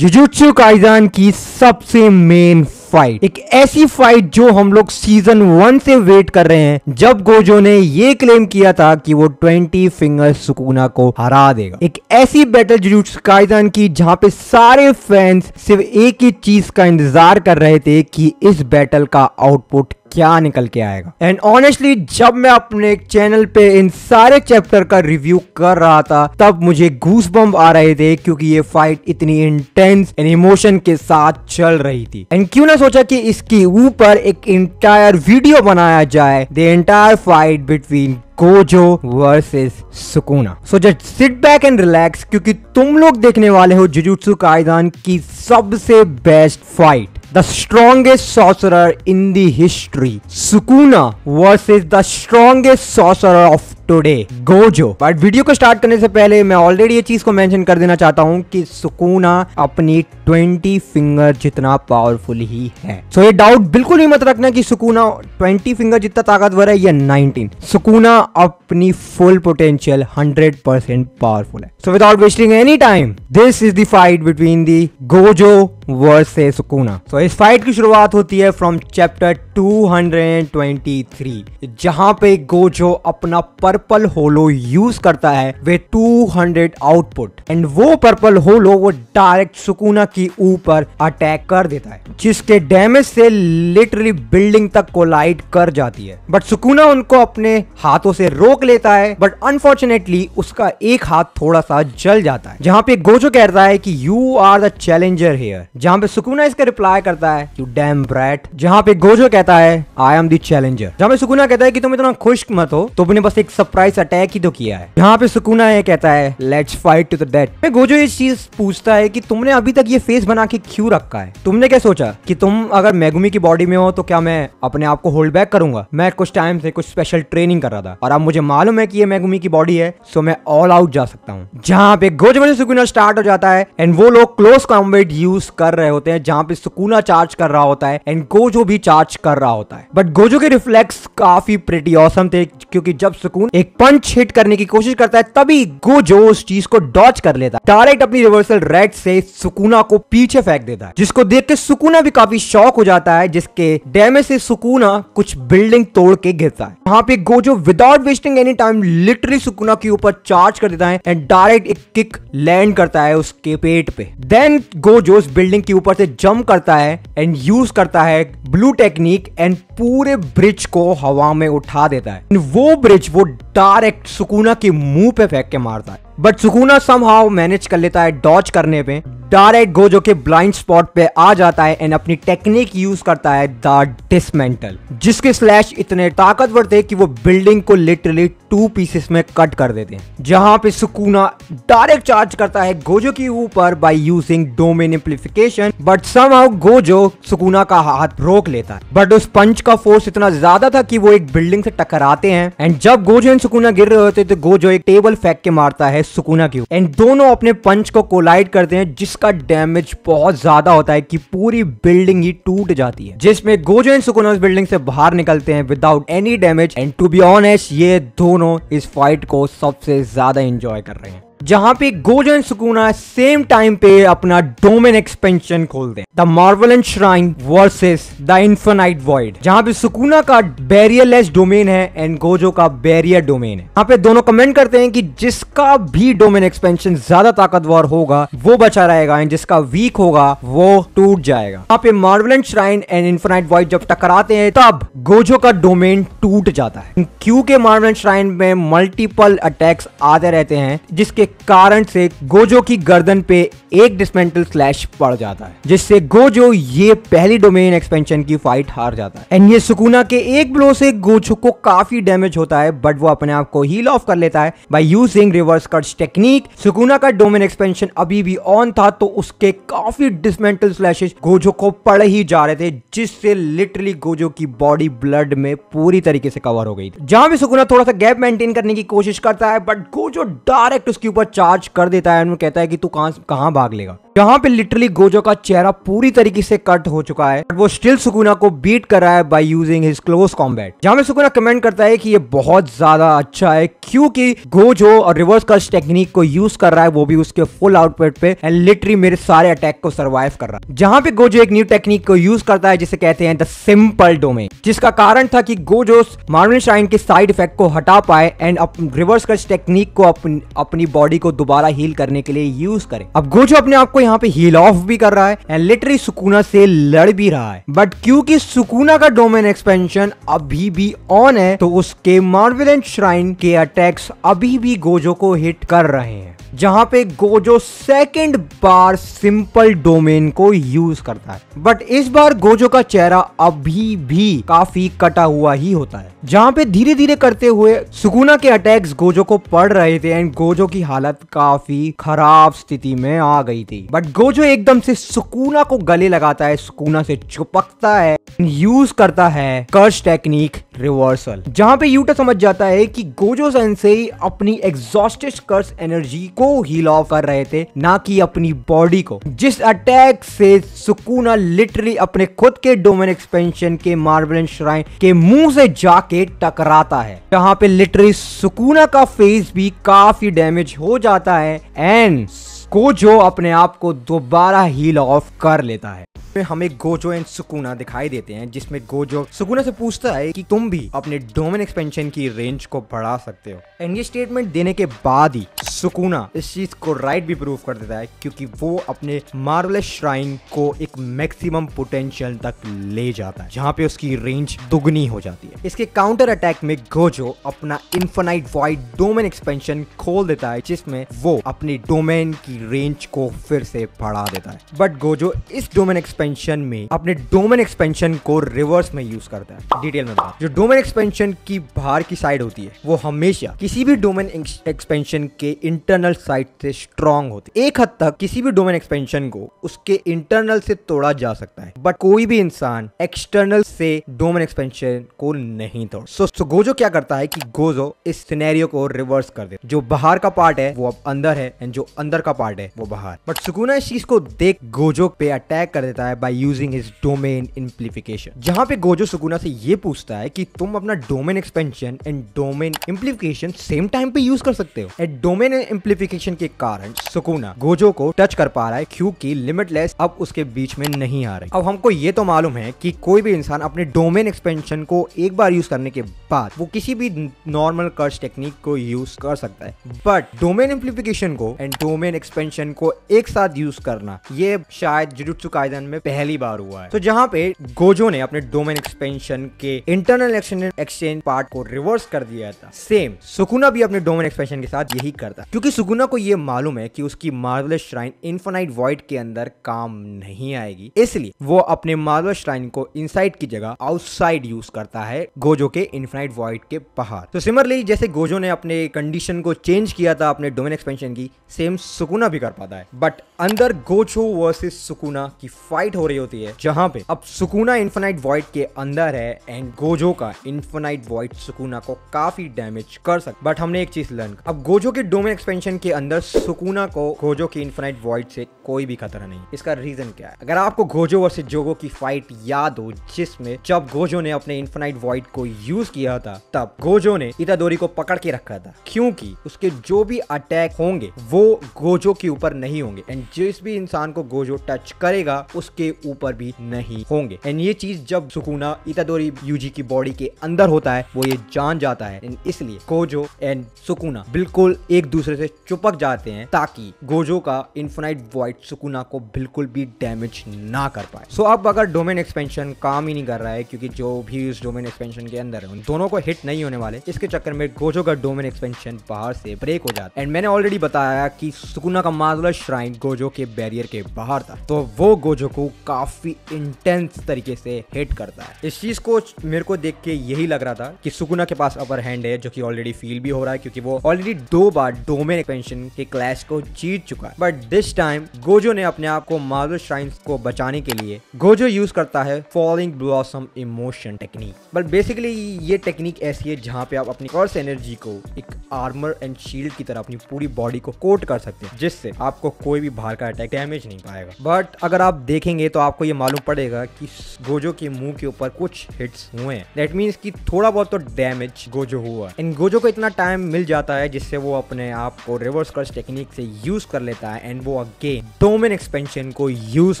Jujutsu Kaisen की सबसे main fight, एक ऐसी फाइट जो हम लोग सीजन 1 से वेट कर रहे हैं, जब गोजो ने ये क्लेम किया था कि वो 20 फिंगर सुकुना को हरा देगा। एक ऐसी बैटल जुजुत्सु काइजन की जहां पे सारे फैंस सिर्फ एक ही चीज का इंतजार कर रहे थे कि इस बैटल का आउटपुट क्या निकल के आएगा। एंड ऑनेस्टली जब मैं अपने चैनल पे इन सारे चैप्टर का रिव्यू कर रहा था तब मुझे गूसबम्प आ रहे थे, क्योंकि ये फाइट इतनी इंटेंस एंड इमोशन के साथ चल रही थी। एंड क्यों ना सोचा कि इसके ऊपर एक इंटायर वीडियो बनाया जाए, the entire fight between Gojo versus Sukuna. So just sit back and relax, क्योंकि तुम लोग देखने वाले हो जुजुत्सु काइजन की सबसे best fight, the strongest sorcerer in the history, Sukuna versus the strongest sorcerer of today, Gojo। But video को start करने से पहले मैं ऑलरेडी ये चीज को मेंशन कर देना चाहता हूँ कि सुकुना अपनी 20 फिंगर जितना पावरफुल ही है। सो ये डाउट बिल्कुल भी मत रखना कि सुकुना 20 फिंगर जितना ताकतवर है या 19। सुकुना अपनी फुल पोटेंशियल 100% पावरफुल है। So without wasting any time, this is the fight between the Gojo versus Sukuna. So इस फाइट की शुरुआत होती है फ्रॉम चैप्टर 223, जहां पे गोजो अपना पर्पल होलो यूज करता है विद 200 आउटपुट, एंड वो पर्पल होलो वो डायरेक्ट सुकुना की ऊपर अटैक कर देता है, जिसके डैमेज से लिटरली बिल्डिंग तक कोलाइड कर जाती है। बट सुकुना उनको अपने हाथों से रोक लेता है, बट अनफॉर्चुनेटली उसका एक हाथ थोड़ा सा जल जाता है, जहां पे गोजो कहता है कि you are the challenger here, जहां पे सुकुना इसका रिप्लाई करता है यू डैम ब्रैट, जहां पे गोजो कहता है आई एम द चैलेंजर, जहां पे सुकुना कहता है कि तुम इतना खुश मत हो, तुमने बस एक सरप्राइज अटैक ही तो किया है। यहाँ पे सुकुना ये कहता है let's fight to the death. Gojo ये चीज पूछता है कि तुमने अभी तक ये फेस बना के क्यों रखा है, तुमने क्या सोचा कि तुम अगर मेगुमी की बॉडी में हो तो क्या मैं अपने आप को होल्ड बैक करूंगा? मैं कुछ टाइम से कुछ स्पेशल ट्रेनिंग कर रहा था और अब मुझे मालूम है कि ये मेगुमी की बॉडी है, सो मैं ऑल आउट जा सकता हूँ। जहाँ पे गोजो वर्सेस सुकुना स्टार्ट हो जाता है एंड वो लोग क्लोज कॉम्बैट यूज कर रहे होते हैं, जहाँ पे सुकुना चार्ज कर रहा होता है एंड गोजो भी चार्ज कर रहा होता है। बट गोजो के रिफ्लेक्स काफी प्रिटी ऑसम थे, क्योंकि जब सुकुन एक पंच हिट करने की कोशिश करता है तभी गोजो उस चीज को डॉच कर लेता है, डायरेक्ट अपनी रिवर्सल रेड से सुकुना को पीछे फेंक देता है, जिसको देख के सुकुना भी काफी शॉक हो जाता है, जिसके डैमेज से सुकुना कुछ बिल्डिंग तोड़ के गिरता है। वहां पे Gojo without wasting any time literally Sukuna के ऊपर चार्ज कर देता है एंड डायरेक्ट एक किक लैंड करता है उसके पेट पे। देन गोजो उस बिल्डिंग के ऊपर से जंप करता है एंड यूज करता है ब्लू टेक्निक एंड पूरे ब्रिज को हवा में उठा देता है। वो ब्रिज वो डायरेक्ट सुकुना के मुंह पे फेंक के मारता है, बट सुकुना समहाउ मैनेज कर लेता है डॉच करने पे, डायरेक्ट गोजो के ब्लाइंड स्पॉट पे आ जाता है एंड अपनी टेक्निक यूज करता है द डिसमेंटल, जिसके स्लैश इतने ताकतवर थे कि वो बिल्डिंग को लिटरली 2 पीसेस में कट कर देते हैं। जहां पे सुकुना डायरेक्ट चार्ज करता है गोजो के ऊपर by using domain amplification, but somehow Gojo Sukuna का हाथ रोक लेता है, बट उस पंच का फोर्स इतना ज्यादा था कि वो एक बिल्डिंग से टकराते हैं एंड जब गोजो एंड सुकुना गिर रहे होते तो गोजो एक टेबल फेंक के मारता है सुकुना के ऊपर एंड दोनों अपने पंच को कोलाइड करते हैं, जिसका डैमेज बहुत ज्यादा होता है कि पूरी बिल्डिंग ही टूट जाती है, जिसमें गोजो एंड सुकुना उस बिल्डिंग से बाहर निकलते हैं without any damage. And to be honest ये दोनों इस फाइट को सबसे ज्यादा एंजॉय कर रहे हैं, जहां पे Gojo and Sukuna same time पे अपना डोमेन एक्सपेंशन खोलते हैं, the malevolent shrine versus the infinite void, जहां पे सुकुना का बैरियरलेस डोमेन है एंड गोजो का बैरियर डोमेन है। यहाँ पे दोनों कमेंट करते हैं कि जिसका भी डोमेन एक्सपेंशन ज्यादा ताकतवर होगा वो बचा रहेगा एंड जिसका वीक होगा वो टूट जाएगा। यहाँ पे मार्वेलेंट श्राइन एंड इन्फिनाइट वॉइड जब टकराते हैं तब गोजो का डोमेन टूट जाता है, क्योंकि मार्वेलेंट श्राइन में मल्टीपल अटैक्स आते रहते हैं, जिसके कारण से गोजो की गर्दन पे एक डिसमेंटल स्लैश पड़ जाता है, जिससे गोजो ये पहली डोमेन एक्सपेंशन की फाइट हार जाता है। एंड ये सुकुना के एक ब्लो से गोजो को काफी डैमेज होता है, बट वो अपने आप को हील ऑफ कर लेता है by using reverse curse technique. Sukuna का डोमेन एक्सपेंशन अभी भी ऑन था, तो उसके काफी डिसमेंटल स्लैशेस गोजो को पड़ ही जा रहे थे, जिससे लिटरली गोजो की बॉडी ब्लड में पूरी तरीके से कवर हो गई थी। जहां भी सुकुना थोड़ा सा गैप मेंटेन करने की कोशिश करता है, बट गोजो डायरेक्ट उसके ऊपर ऊपर चार्ज कर देता है और कहता है कि तू कहां भाग लेगा। यहाँ पे लिटरली गोजो का चेहरा पूरी तरीके से कट हो चुका है, वो स्टिल सुकुना को बीट कर रहा है by using his close combat. जहाँ पे सुकुना कमेंट करता है कि ये बहुत ज्यादा अच्छा है क्योंकि गोजो और रिवर्स कर्स टेक्निक को यूज कर रहा है, वो भी उसके फुल आउटपुट पे, एंड लिटरली मेरे सारे अटैक को सर्वाइव कर रहा है। जहाँ पे गोजो एक न्यू टेक्निक को यूज करता है जिसे कहते हैं द सिंपल डोमेन, जिसका कारण था कि गोजो मार्बल श्राइन के साइड इफेक्ट को हटा पाए एंड रिवर्स कर्स टेक्निक को अपनी बॉडी को दोबारा हील करने के लिए यूज करे। अब गोजो अपने आप को यहाँ पे हील ऑफ भी कर रहा है एंड लिटरली सुकुना से लड़ भी रहा है, बट क्योंकि सुकुना का डोमेन एक्सपेंशन अभी भी ऑन है तो उसके मार्वेलेंट श्राइन के अटैक्स अभी भी गोजो को हिट कर रहे हैं। जहां पे गोजो सेकंड बार सिंपल डोमेन को यूज करता है, बट इस बार गोजो का चेहरा अभी भी काफी कटा हुआ ही होता है। जहां पे धीरे धीरे करते हुए सुकुना के अटैक्स गोजो को पड़ रहे थे एंड गोजो की हालत काफी खराब स्थिति में आ गई थी, बट गोजो एकदम से सुकुना को गले लगाता है, सुकुना से चिपकता है, यूज करता है कर्स टेक्निक रिवर्सल। जहां पे यूटा समझ जाता है कि गोजो सेंसेई अपनी एग्जॉस्टेड कर्स एनर्जी को हील ऑफ कर रहे थे, ना कि अपनी बॉडी को, जिस अटैक से सुकुना लिटरली अपने खुद के डोमेन एक्सपेंशन के मार्बल श्राइन के मुंह से जाके टकराता है। जहां पे लिटरली सुकुना का फेस भी काफी डैमेज हो जाता है एंड गोजो अपने आप को दोबारा हील ऑफ कर लेता है। हमें गोजो एंड सुकुना दिखाई देते हैं जिसमें गोजो सुकुना से पूछता है कि तुम भी अपने डोमेन एक्सपेंशन की रेंज को बढ़ा सकते हो, एंड ये स्टेटमेंट देने के बाद ही सुकुना इस चीज को राइट भी प्रूव कर देता है क्योंकि वो अपने मार्वलेस श्राइन को एक मैक्सिमम पोटेंशियल तक ले जाता है जहां पे उसकी रेंज दुगनी हो जाती है। इसके काउंटर अटैक में गोजो अपना इन्फिनाइट वॉइड डोमेन एक्सपेंशन खोल देता है जिसमें वो अपनी डोमेन की रेंज को फिर से बढ़ा देता है, बट गोजो इस डोमेन एक्सपेंशन में अपने डोमेन एक्सपेंशन को रिवर्स में यूज करता है। डिटेल में बता, जो डोमेन एक्सपेंशन की बाहर की साइड होती है वो हमेशा किसी भी डोमेन एक्सपेंशन के इंटरनल साइड से स्ट्रॉन्ग होती है। एक हद तक किसी भी डोमेन एक्सपेंशन को उसके इंटरनल से तोड़ा जा सकता है, बट कोई भी इंसान एक्सटर्नल से डोमेन एक्सपेंशन को नहीं तोड़। सो गोजो क्या करता है कि गोजो इस सिनेरियो को रिवर्स कर दे, जो बाहर का पार्ट है वो अब अंदर है एंड जो अंदर का पार्ट है वो बाहर। बट सुकुना इस चीज को देख गोजो पे अटैक कर देता है बाय यूजिंग हिज डोमेन इम्प्लीफिकेशन। जहां पे गोजो सुकुना से ये पूछता है कि तुम अपना domain expansion and domain amplification same time पे यूज कर सकते हो। एंड डोमेन इम्प्लीफिकेशन के कारण सुकुना गोजो को टच कर पा रहा है क्योंकि लिमिटलेस अब उसके बीच में नहीं आ रही। अब हमको ये तो मालूम है कि कोई भी इंसान अपने डोमेन एक्सपेंशन को एक बार यूज करने के बाद वो किसी भी नॉर्मल कर्स टेक्निक को यूज कर सकता है, बट डोमेन इम्प्लीफिकेशन को एंड डोमेन एक्सपेंशन को एक साथ यूज करना ये शायद जुजुत्सु काइसेन में पहली बार हुआ है। तो जहां पे गोजो ने अपने डोमेन एक्सपेंशन के इंटरनल एक्सचेंज पार्ट को रिवर्स कर दिया था, सेम सुकुना भी अपने डोमेन एक्सपेंशन के साथ यही करता है क्योंकि सुकुना को ये मालूम है कि उसकी मार्वलेस श्राइन इनफिनाइट वॉइड के अंदर काम नहीं आएगी, इसलिए वो अपने मार्वलेस श्राइन को इनसाइड की जगह आउटसाइड यूज करता है गोजो के इनफिनाइट वॉइड के बाहर। तो सिमिलरली जैसे गोजो ने अपने कंडीशन को चेंज किया था अपने डोमेन एक्सपेंशन की, सेम सुकुना भी कर पाता है। बट अंदर गोजो वर्सेस सुकुना की फाइट हो रही होती है जहां पे अब सुकुना इनफिनाइट वॉइड के अंदर है एंड गोजो का इनफिनाइट वॉइड सुकुना को काफी डैमेज कर सकता। बट हमने एक चीज लर्न, अब गोजो के डोमेन एक्सपेंशन के अंदर सुकुना को गोजो की इनफिनाइट वॉइड से कोई भी खतरा नहीं। इसका रीजन क्या है? अगर आपको गोजो वर्सेस जोगो की फाइट याद हो जिसमें जब गोजो ने अपने इनफिनाइट वॉइड को यूज किया था तब गोजो ने इतादोरी को पकड़ के रखा था क्योंकि उसके जो भी अटैक होंगे वो गोजो के ऊपर नहीं होंगे एंड जिस भी इंसान को गोजो टच करेगा उसके ऊपर भी नहीं होंगे। एंड ये चीज जब सुकुना इतादोरी यूजी की बॉडी के अंदर होता है वो ये जान जाता है एंड इसलिए गोजो एंड सुकुना बिल्कुल एक दूसरे से चिपक जाते हैं ताकि गोजो का इनफिनाइट वॉइड सुकुना को बिल्कुल भी डैमेज ना कर पाए। सो अब अगर डोमेन एक्सपेंशन काम ही नहीं कर रहा है क्योंकि जो भी इस डोमेन एक्सपेंशन के अंदर है उन दोनों को हिट नहीं होने वाले, इसके चक्कर में गोजो का डोमेन एक्सपेंशन बाहर से ब्रेक हो जाता है। एंड मैंने ऑलरेडी बताया कि सुकुना का मार्वलेस श्राइन गोजो के बैरियर के बाहर था, तो वो गोजो को काफी इंटेंस तरीके से हिट करता है। इस चीज को मेरे को देख के यही लग रहा था कि सुकुना के पास अपर हैंड है, जो कि ऑलरेडी फील भी हो रहा है क्योंकि वो ऑलरेडी 2 बार डोमेन एक्सपेंशन के क्लैश को जीत चुका है। बट दिस टाइम गोजो ने अपने आप को मार्बल श्राइन्स को बचाने के लिए गोजो यूज करता है falling blossom emotion technique. But basically ये टेक्निक ऐसी है जहां पे आप अपनी कर्स एनर्जी को एक आर्मर एंड शील्ड की तरह अपनी पूरी बॉडी को कोट कर सकते हैं, जिससे आपको कोई भी बाहर का अटैक डैमेज नहीं पाएगा। बट अगर आप देखेंगे तो आपको ये मालूम पड़ेगा कि गोजो के मुंह के ऊपर कुछ हिट्स हुए हैं। दैट मीन्स कि थोड़ा बहुत तो डैमेज गोजो हुआ। इन गोजो को इतना टाइम मिल जाता है जिससे वो अपने आप को रिवर्स कर्स टेक्निक से यूज कर लेता है एंड वो अगेन डोमेन एक्सपेंशन को यूज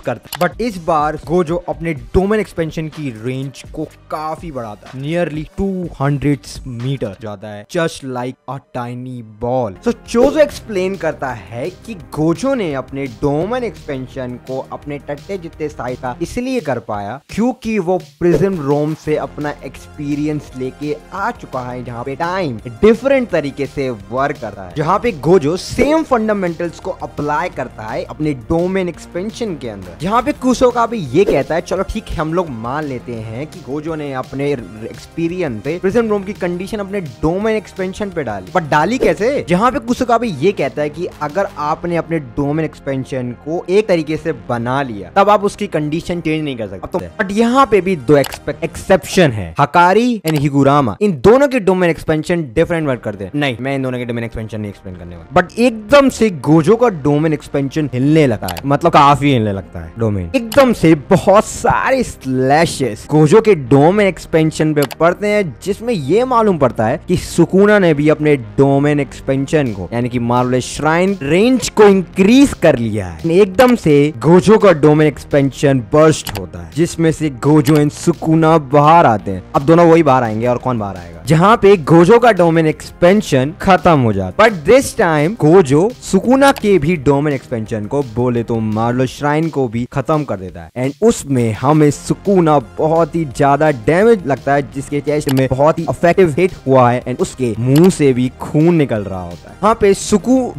करता है। बट इस बार गोजो अपने डोमेन एक्सपेंशन की रेंज को काफी बढ़ाता है, नियरली 200 मीटर जाता है, just like a tiny ball. So Choso explain करता है कि गोजो ने अपने डोमेन एक्सपेंशन को अपने टट्टे जितने साइज का इसलिए कर पाया क्योंकि वो प्रिज्म रोम से अपना एक्सपीरियंस लेके आ चुका है, जहाँ पे टाइम डिफरेंट तरीके से वर्क करता है, जहाँ पे गोजो सेम फंडामेंटल्स को अप्लाई करता है अपने डोमेन एक्सपेंशन के अंदर। जहाँ पे कुसोका भी ये कहता है चलो ठीक है हम लोग मान लेते हैं कि गोजो ने अपने एक्सपीरियंस से प्रिज्म रोम की कंडीशन अपने डोमेन एक्सपेंशन पे डाली। पर डाली कैसे? जहाँ पे कुसोका भी ये कहता है कि अगर आपने अपने डोमेन एक्सपेंशन को एक तरीके से बना लिया तब आप उसकी कंडीशन चेंज नहीं कर सकते। बट यहाँ पे भी 2 एक्सेप्शन है, हकारी एंड हिगुरामा। इन दोनों के डोमेन एक्सपेंशन डिफरेंट वर्क करते हैं। नहीं, मैं इन दोनों के डोमेन एक्सपेंशन नहीं एक्सप्लेन करने वाला। बट एकदम से गोजो का डोमेन एक्सपेंशन हिलने लगता है, मतलब काफी हिलने लगता है डोमेन। एकदम से बहुत सारे स्लैशेस गोजो के डोमेन एक्सपेंशन पे पड़ते हैं, जिसमें ये मालूम पड़ता है कि सुकुना ने भी अपने डोमेन एक्सपेंशन को यानी कि मार्बल श्राइन रेंज को इंक्रीज कर लिया है। एकदम से गोजो का डोमेन एक्सपेंशन बर्स्ट होता है, जिसमें से गोजो एंड सुकुना बाहर आते हैं। अब दोनों वही बाहर आएंगे और कौन बाहर आएगा? जहाँ पे गोजो का डोमेन एक्सपेंशन खत्म हो जाता है। But this time Gojo Sukuna के भी डोमेन एक्सपेंशन को बोले तो मार्बल श्राइन को भी खत्म कर देता है एंड उसमें हमें सुकुना बहुत ही ज्यादा डैमेज लगता है, जिसके चेस्ट में बहुत ही इफेक्टिव हिट हुआ है एंड उसके मुंह से भी खून निकल रहा होता है। यहाँ पे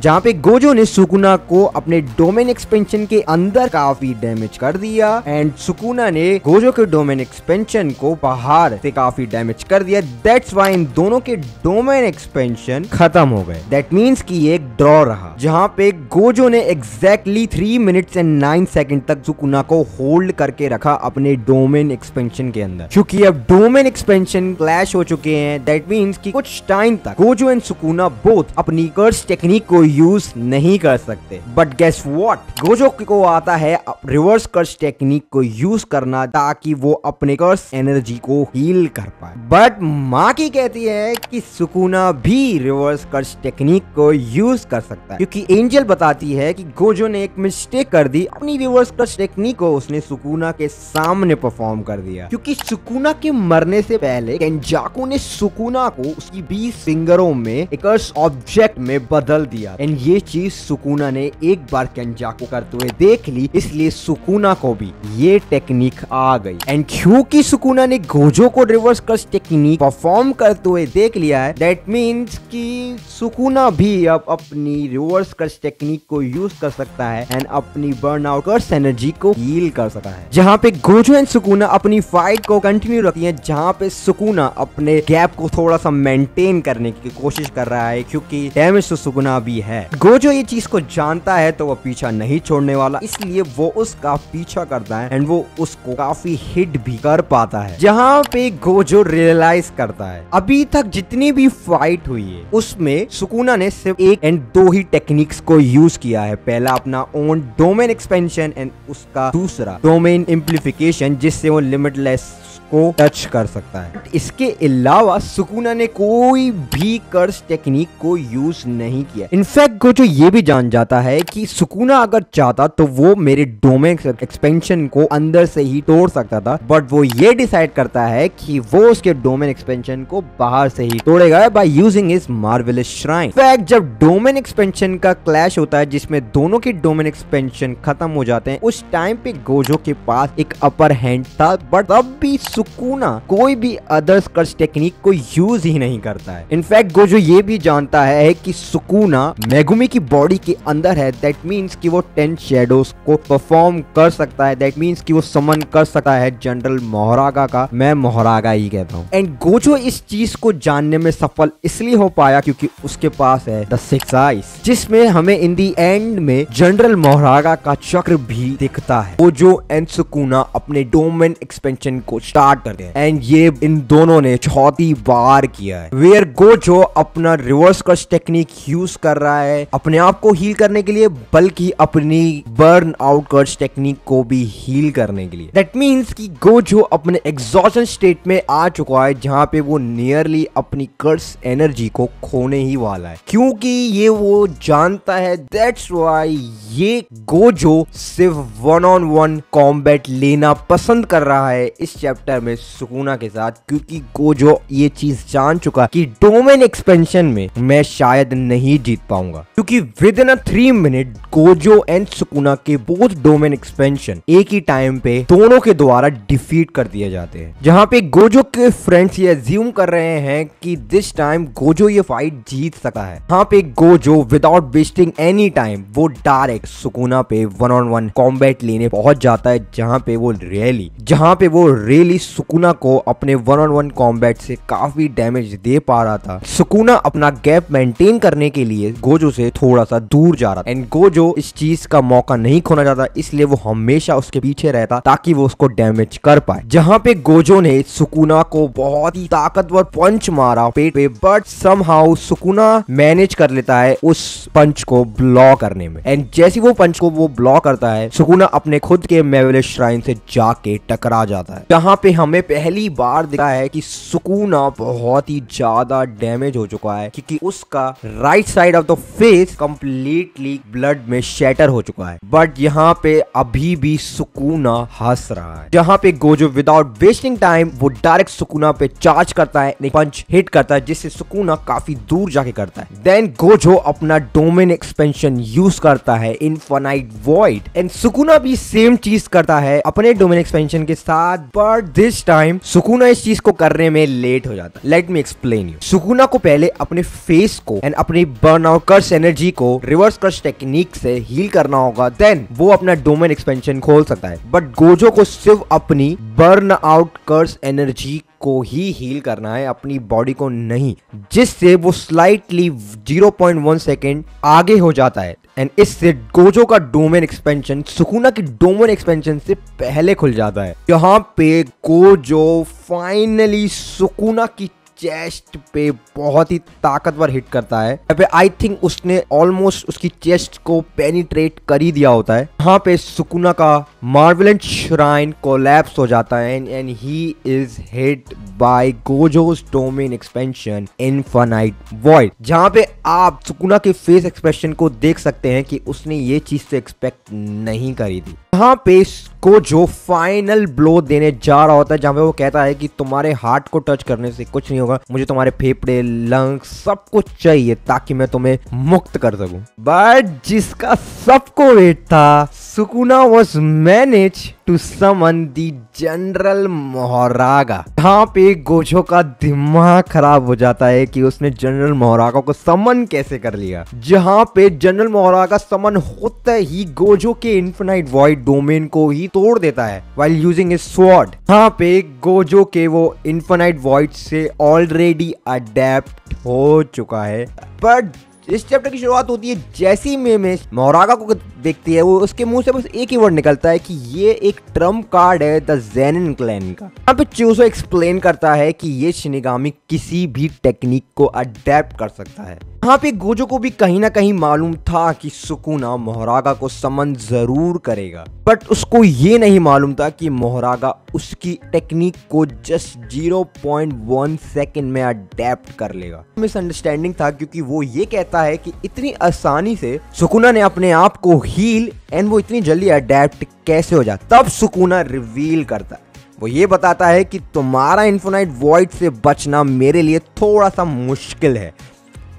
जहाँ पे गोजो ने सुकुना को अपने डोमेन एक्सपेंशन के अंदर काफी डैमेज कर दिया एंड सुकुना ने गोजो के डोमेन एक्सपेंशन को बाहर से काफी डैमेज कर दिया। दैट्स व्हाई इन दोनों के डोमेन एक्सपेंशन खत्म हो गए। दैट मीन्स कि एक ड्रॉ रहा, जहाँ पे गोजो ने एग्जैक्टली 3 मिनट्स एंड 9 सेकंड तक सुकुना को होल्ड करके रखा अपने डोमेन एक्सपेंशन के अंदर। क्योंकि अब डोमेन एक्सपेंशन क्लैश हो चुके हैं, दैट मीन्स कि कुछ टाइम तक गोजो एंड सुकुना बोथ अपनी कर्स टेक्निक को यूज नहीं कर सकते। बट गेस व्हाट, गोजो को आता है रिवर्स कर्स टेक्निक को यूज करना ताकि वो अपने कर्स एनर्जी को हील कर पाए। बट माकी कहती है कि सुकुना भी रिवर्स कर्स टेक्निक को यूज कर सकता है, क्योंकि एंजल बताती है कि गोजो ने एक मिस्टेक कर दी, अपनी रिवर्स कर्स टेक्निक को उसने सुकुना के सामने परफॉर्म कर दिया। क्योंकि सुकुना के मरने से पहले केंजाकू ने सुकुना को उसकी 20 फिंगरों में एक कर्स ऑब्जेक्ट में बदल दिया एंड ये चीज सुकुना ने एक बार केंजाकू करते हुए देख ली, इसलिए सुकुना को भी ये टेक्निक आ गई। एंड क्योंकि सुकुना ने गोजो को रिवर्स कर्स टेक्निक परफॉर्म करते हुए देख लिया है, दैट मीन्स कि सुकुना भी अब अपनी रिवर्स कर्स टेक्निक को यूज कर सकता है एंड अपनी बर्न आउट कर्स एनर्जी को हील कर सकता है। जहाँ पे गोजो एंड सुकुना अपनी फाइट को कंटिन्यू रखती है, जहाँ पे सुकुना अपने गैप को थोड़ा सा मेंटेन करने की कोशिश कर रहा है, क्योंकि डैमेज तो सुकुना भी है। गोजो ये चीज को जानता है तो वो पीछा नहीं छोड़ने वाला, इसलिए वो उसका पीछा करता है एंड वो उसको काफी हिट भी कर पाता है। जहाँ पे गोजो रियलाइज करता है अभी तक जितनी भी फाइट हुई है उसमें सुकुना ने सिर्फ 1 एंड 2 ही टेक्निक्स को यूज किया है। पहला अपना ओन डोमेन एक्सपेंशन एंड उसका दूसरा डोमेन इम्प्लीफिकेशन, जिससे वो लिमिटलेस को टच कर सकता है। इसके अलावा सुकुना ने कोई भी कर्स टेक्निक को यूज नहीं किया। इनफैक्ट गोजो ये भी जान जाता है कि सुकुना अगर चाहता तो वो मेरे डोमेन एक्सपेंशन को अंदर से ही तोड़ सकता था, बट वो ये डिसाइड करता है कि वो उसके डोमेन एक्सपेंशन को बाहर से ही तोड़ेगा by using his marvellous shrine. In fact जब डोमेन एक्सपेंशन का क्लैश होता है जिसमें दोनों के डोमेन एक्सपेंशन खत्म हो जाते हैं, उस टाइम पे गोजो के पास एक अपर हैंड था, बट तब भी सुकुना कोई भी अदर्स कर्स टेक्निक को यूज ही नहीं करता है। इनफैक्ट गोजो ये भी जानता है कि सुकुना मेगुमी की बॉडी के अंदर है, दैट मीन्स कि वो 10 शैडोज को परफॉर्म कर सकता है, दैट मीन्स कि वो समन कर सकता है जनरल मोहरागा का। मैं मोहरागा ही कहता हूँ। एंड गोजो इस चीज को जानने में सफल इसलिए हो पाया क्योंकि उसके पास है द 6 आइज, जिसमें हमें इन दी एंड में जनरल मोहरागा का चक्र भी दिखता है। गोजो एंड सुकुना अपने डोमेन एक्सपेंशन को स्टार्ट करते हैं एंड ये इन दोनों ने चौथी बार किया है, वेयर गोजो अपना रिवर्स कर्स टेक्निक यूज कर रहा है अपने आप को हील करने के लिए, बल्कि अपनी बर्न आउट कर्स टेक्निक को भी हील करने के लिए। दैट मीन्स कि गोजो अपने एग्जॉशन स्टेट में आ चुका है जहां पे वो नियरली अपनी कर्स एनर्जी को खोने ही वाला है, क्योंकि ये वो जानता है। दैट्स व्हाई ये गोजो सिर्फ 1-on-1 कॉम्बैट लेना पसंद कर रहा है इस चैप्टर में सुकुना के साथ, क्योंकि गोजो ये चीज जान चुका कि डोमेन एक्सपेंशन में मैं शायद नहीं जीत पाऊंगा, क्योंकि within 3 minute Gojo and Sukuna के बोथ डोमेन एक्सपेंशन एक ही टाइम पे दोनों के द्वारा डिफीट कर दिए जाते हैं। जहां पे गोजो के फ्रेंड्स ये अज्यूम कर रहे हैं कि दिस टाइम गोजो ये फाइट जीत सकता है। यहाँ पे Gojo without wasting any time वो डायरेक्ट सुकुना पे 1-on-1 कॉम्बैट लेने पहुंच जाता है, जहां पे वो रियली सुकुना को अपने 1-on-1 कॉम्बैट से काफी डैमेज दे पा रहा था। सुकुना अपना गैप मेंटेन करने के लिए गोजो से थोड़ा सा दूर जा रहा था एंड गोजो इस चीज का मौका नहीं खोना चाहता, इसलिए वो हमेशा उसके पीछे रहता ताकि वो उसको डैमेज कर पाए। जहां पे गोजो ने सुकुना को बहुत ही ताकतवर पंच मारा पेट पे, बट समहाउ सुकुना मैनेज कर लेता है उस पंच को ब्लॉक करने में। एंड जैसे वो पंच को वो ब्लॉक करता है, सुकुना अपने खुद के मेवले श्राइन से जाके टकरा जाता है, जहां पे हमें पहली बार दिखा है कि सुकुना बहुत ही ज्यादा डैमेज हो चुका है, क्योंकि उसका right side of the face completely blood में शैटर हो चुका है। बट यहाँ पे अभी भी सुकुना हंस रहा है। जहाँ पे गोजो विदाउट वेस्टिंग टाइम वो डायरेक्ट सुकुना पे चार्ज करता है, पंच हिट करता है, जिससे सुकुना काफी दूर जाके करता है। देन गोजो अपना डोमेन एक्सपेंशन यूज करता है इनफाइनाइट वॉइड, एंड सुकुना भी सेम चीज करता है अपने डोमेन एक्सपेंशन के साथ, बट दिस टाइम सुकुना इस चीज को करने में लेट हो जाता है। Let me explain you. Sukuna को पहले अपने फेस को एंड अपनी बर्न आउट कर्स एनर्जी को रिवर्स कर्स टेक्निक से हील करना होगा, देन वो अपना डोमेन एक्सपेंशन खोल सकता है। बट गोजो को सिर्फ अपनी बर्न आउट कर्स एनर्जी को ही हील करना है, अपनी बॉडी को नहीं, जिससे वो स्लाइटली 0.1 सेकेंड आगे हो जाता है एंड इससे गोजो का डोमेन एक्सपेंशन सुकुना की डोमेन एक्सपेंशन से पहले खुल जाता है। यहाँ पे गोजो फाइनली सुकुना की चेस्ट पे बहुत ही ताकतवर हिट करता है। यहाँ पे आई थिंक उसने ऑलमोस्ट उसकी चेस्ट को पेनिट्रेट कर ही दिया होता है। यहाँ पे सुकुना का मार्वेलेंट श्राइन कोलैप्स हो जाता है and he is hit by Gojo's domain expansion infinite void, जहाँ पे आप सुकुना के फेस एक्सप्रेशन को देख सकते हैं कि उसने ये चीज तो एक्सपेक्ट नहीं करी थी। यहाँ पे गोजो फाइनल ब्लो देने जा रहा होता है, जहाँ पे वो कहता है कि तुम्हारे हार्ट को टच करने से कुछ नहीं होगा, मुझे तुम्हारे फेफड़े लंग्स सब कुछ चाहिए ताकि मैं तुम्हें मुक्त कर सकूं। बट जिसका सबको वेट था, Sukuna was manage to summon the general Mahoraga. यहाँ पे गोजो का दिमाग खराब हो जाता है कि उसने जनरल मोहरागा को समन कैसे कर लिया। जहाँ पे जनरल मोहरागा समन होता ही गोजो के इनफिनाइट वॉइड डोमेन को ही तोड़ देता है व्हाइल यूजिंग हिज स्वॉर्ड। यहाँ पे गोजो के वो इनफिनाइट वॉइड से ऑलरेडी अडेप्ट हो चुका है। बट इस चैप्टर की शुरुआत होती है जैसे ही में मोहरागा को देखती है, वो उसके मुंह से बस एक ही वर्ड निकलता है कि ये एक ट्रम्प कार्ड है द ज़ेनिन क्लैन का। यहाँ पे चूसो एक्सप्लेन करता है कि ये शिनिगामी किसी भी टेक्निक को अडेप्ट कर सकता है। यहाँ पे गोजो को भी कहीं ना कहीं मालूम था कि सुकुना मोहरागा को समन जरूर करेगा, बट उसको ये नहीं मालूम था कि मोहरागा उसकी टेक्निक को जस्ट 0.1 सेकेंड में अडेप्ट कर लेगा। मिसअंडरस्टैंडिंग था, क्योंकि वो ये कहता है कि इतनी आसानी से सुकुना ने अपने आप को हील एंड वो इतनी जल्दी अडेप्ट कैसे हो जाता। तब सुकुना रिवील करता है, वो ये बताता है कि तुम्हारा इनफिनाइट वॉइड से बचना मेरे लिए थोड़ा सा मुश्किल है,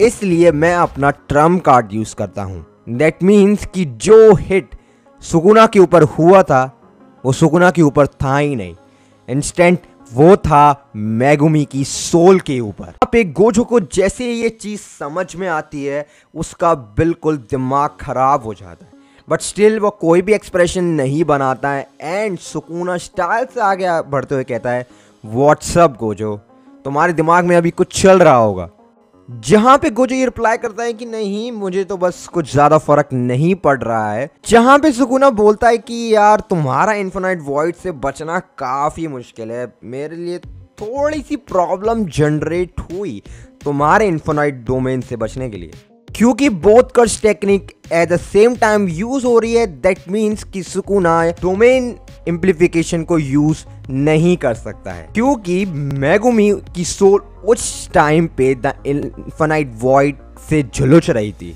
इसलिए मैं अपना ट्रम्प कार्ड यूज करता हूं। दैट मीन्स कि जो हिट सुकुना के ऊपर हुआ था वो सुकुना के ऊपर था ही नहीं। इंस्टेंट वो था मेगुमी की सोल के ऊपर। अब एक गोजो को जैसे ये चीज समझ में आती है उसका बिल्कुल दिमाग खराब हो जाता है, बट स्टिल वो कोई भी एक्सप्रेशन नहीं बनाता है एंड सुकुना स्टाइल से आगे बढ़ते हुए कहता है, व्हाट्सअप गोजो, तुम्हारे दिमाग में अभी कुछ चल रहा होगा। जहां पे गोजो ये रिप्लाई करता है कि नहीं, मुझे तो बस कुछ ज्यादा फर्क नहीं पड़ रहा है। जहां पे सुकुना बोलता है कि यार तुम्हारा इन्फिनाइट वॉइड से बचना काफी मुश्किल है, मेरे लिए थोड़ी सी प्रॉब्लम जनरेट हुई तुम्हारे इन्फिनाइट डोमेन से बचने के लिए, क्योंकि both curse technique at the same time use हो रही है। दैट मीन्स कि सुकुना डोमेन इम्प्लीफिकेशन को यूज नहीं कर सकता है, क्योंकि मेगुमी की सोल उस टाइम पे द इन्फिनाइट वॉइड से झुलस रही थी।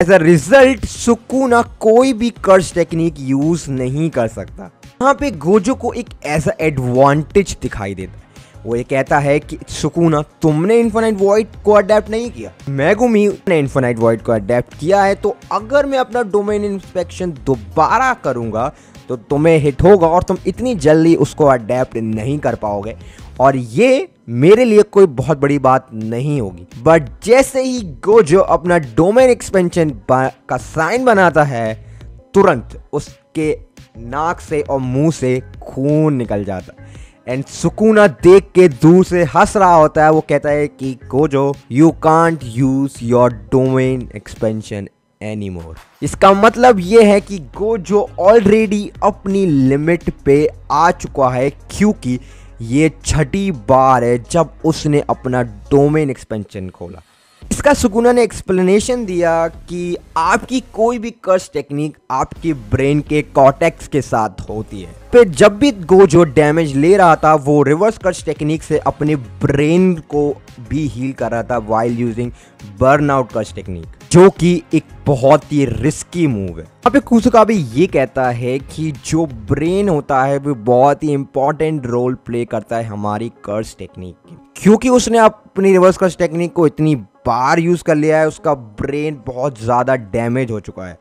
एज अ रिजल्ट सुकुना कोई भी कर्स टेक्निक यूज नहीं कर सकता। यहाँ पे गोजो को एक ऐसा एडवांटेज दिखाई देता है। वो ये कहता है कि सुकुना, तुमने इन्फिनाइट वॉइड को अडेप्ट नहीं किया, मेगुमी ने इन्फिनाइट वॉइड को अडेप्ट किया है, तो अगर मैं अपना डोमेन इंस्पेक्शन दोबारा करूंगा तो तुम्हें हिट होगा और तुम इतनी जल्दी उसको अडेप्ट नहीं कर पाओगे, और ये मेरे लिए कोई बहुत बड़ी बात नहीं होगी। बट जैसे ही गोजो अपना डोमेन एक्सपेंशन का साइन बनाता है, तुरंत उसके नाक से और मुंह से खून निकल जाता है एंड सुकुना देख के दूर से हंस रहा होता है। वो कहता है कि Gojo, you can't use your domain expansion anymore. इसका मतलब ये है कि गोजो ऑलरेडी अपनी लिमिट पे आ चुका है, क्योंकि ये छठी बार है जब उसने अपना डोमेन एक्सपेंशन खोला। इसका सुकुना ने एक्सप्लेनेशन दिया कि आपकी कोई भी कर्स टेक्निक आपके ब्रेन के कॉर्टेक्स के साथ होती है। फिर जब भी गोजो डैमेज ले रहा था, वो रिवर्स कर्स टेक्निक से अपने ब्रेन को भी हील कर रहा था while using burnout curse technique, जो कि एक बहुत ही रिस्की मूव है। यहाँ पे कुसुका भी ये कहता है कि जो ब्रेन होता है वो बहुत ही इंपॉर्टेंट रोल प्ले करता है हमारी कर्स टेक्निक की, क्योंकि उसने अपनी रिवर्स कर्स टेक्निक को इतनी बार यूज कर लिया है, उसका ब्रेन बहुत ज्यादा डैमेज हो चुका है।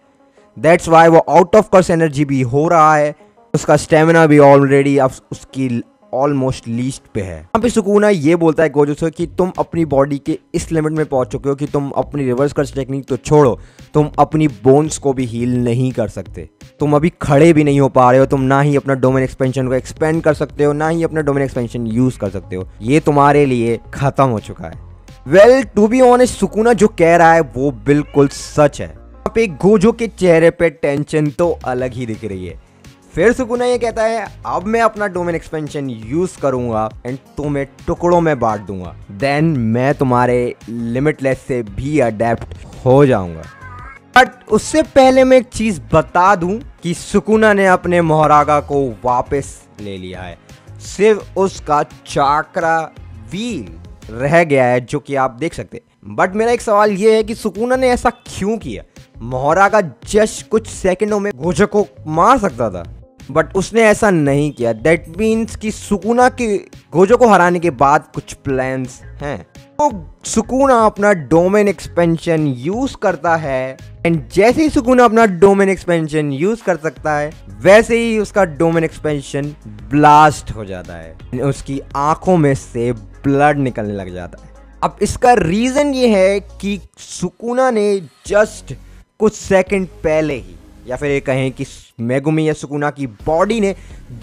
दैट्स वाई वो आउट ऑफ कर्स एनर्जी भी हो रहा है, उसका स्टेमिना भी ऑलरेडी अब उसकी ऑलमोस्ट लीस्ट पे है। यहाँ पे सुकुना ये बोलता है गोजो से कि तुम अपनी बॉडी के इस लिमिट में पहुंच चुके हो कि तुम अपनी रिवर्स कर्स टेक्निक तो छोड़ो, तुम अपनी बोन्स को भी हील नहीं कर सकते। तुम अभी खड़े भी नहीं हो पा रहे हो, तुम ना ही अपना डोमेन एक्सपेंशन को एक्सपेंड कर सकते हो, ना ही अपना डोमेन एक्सपेंशन यूज कर सकते हो। ये तुम्हारे लिए खत्म हो चुका है। Well, to be honest, Sukuna जो कह रहा है वो बिल्कुल सच है। यहाँ पे गोजो के चेहरे पे टेंशन तो अलग ही दिख रही है। फिर सुकुना ये कहता है, अब मैं अपना डोमेन एक्सपेंशन यूज करूंगा एंड तुम्हें टुकड़ों में बांट दूंगा, देन मैं तुम्हारे लिमिटलेस से भी अडेप्ट हो जाऊंगा। बट उससे पहले मैं एक चीज बता दूं कि सुकुना ने अपने मोहरागा को वापस ले लिया है, सिर्फ उसका चाक्रा व्हील रह गया है, जो कि आप देख सकते हैं। बट मेरा एक सवाल ये है कि सुकुना ने ऐसा क्यों किया? मोहरागा जस्ट कुछ सेकंडों में गोजो को मार सकता था, बट उसने ऐसा नहीं किया। दैट मीन्स कि सुकुना के गोजो को हराने के बाद कुछ प्लान्स हैं। तो सुकुना अपना डोमेन एक्सपेंशन यूज करता है एंड जैसे ही सुकुना अपना डोमेन एक्सपेंशन यूज कर सकता है, वैसे ही उसका डोमेन एक्सपेंशन ब्लास्ट हो जाता है, उसकी आंखों में से ब्लड निकलने लग जाता है। अब इसका रीजन ये है कि सुकुना ने जस्ट कुछ सेकंड पहले ही, या फिर ये कहें कि मेगुमी या सुकुना की बॉडी ने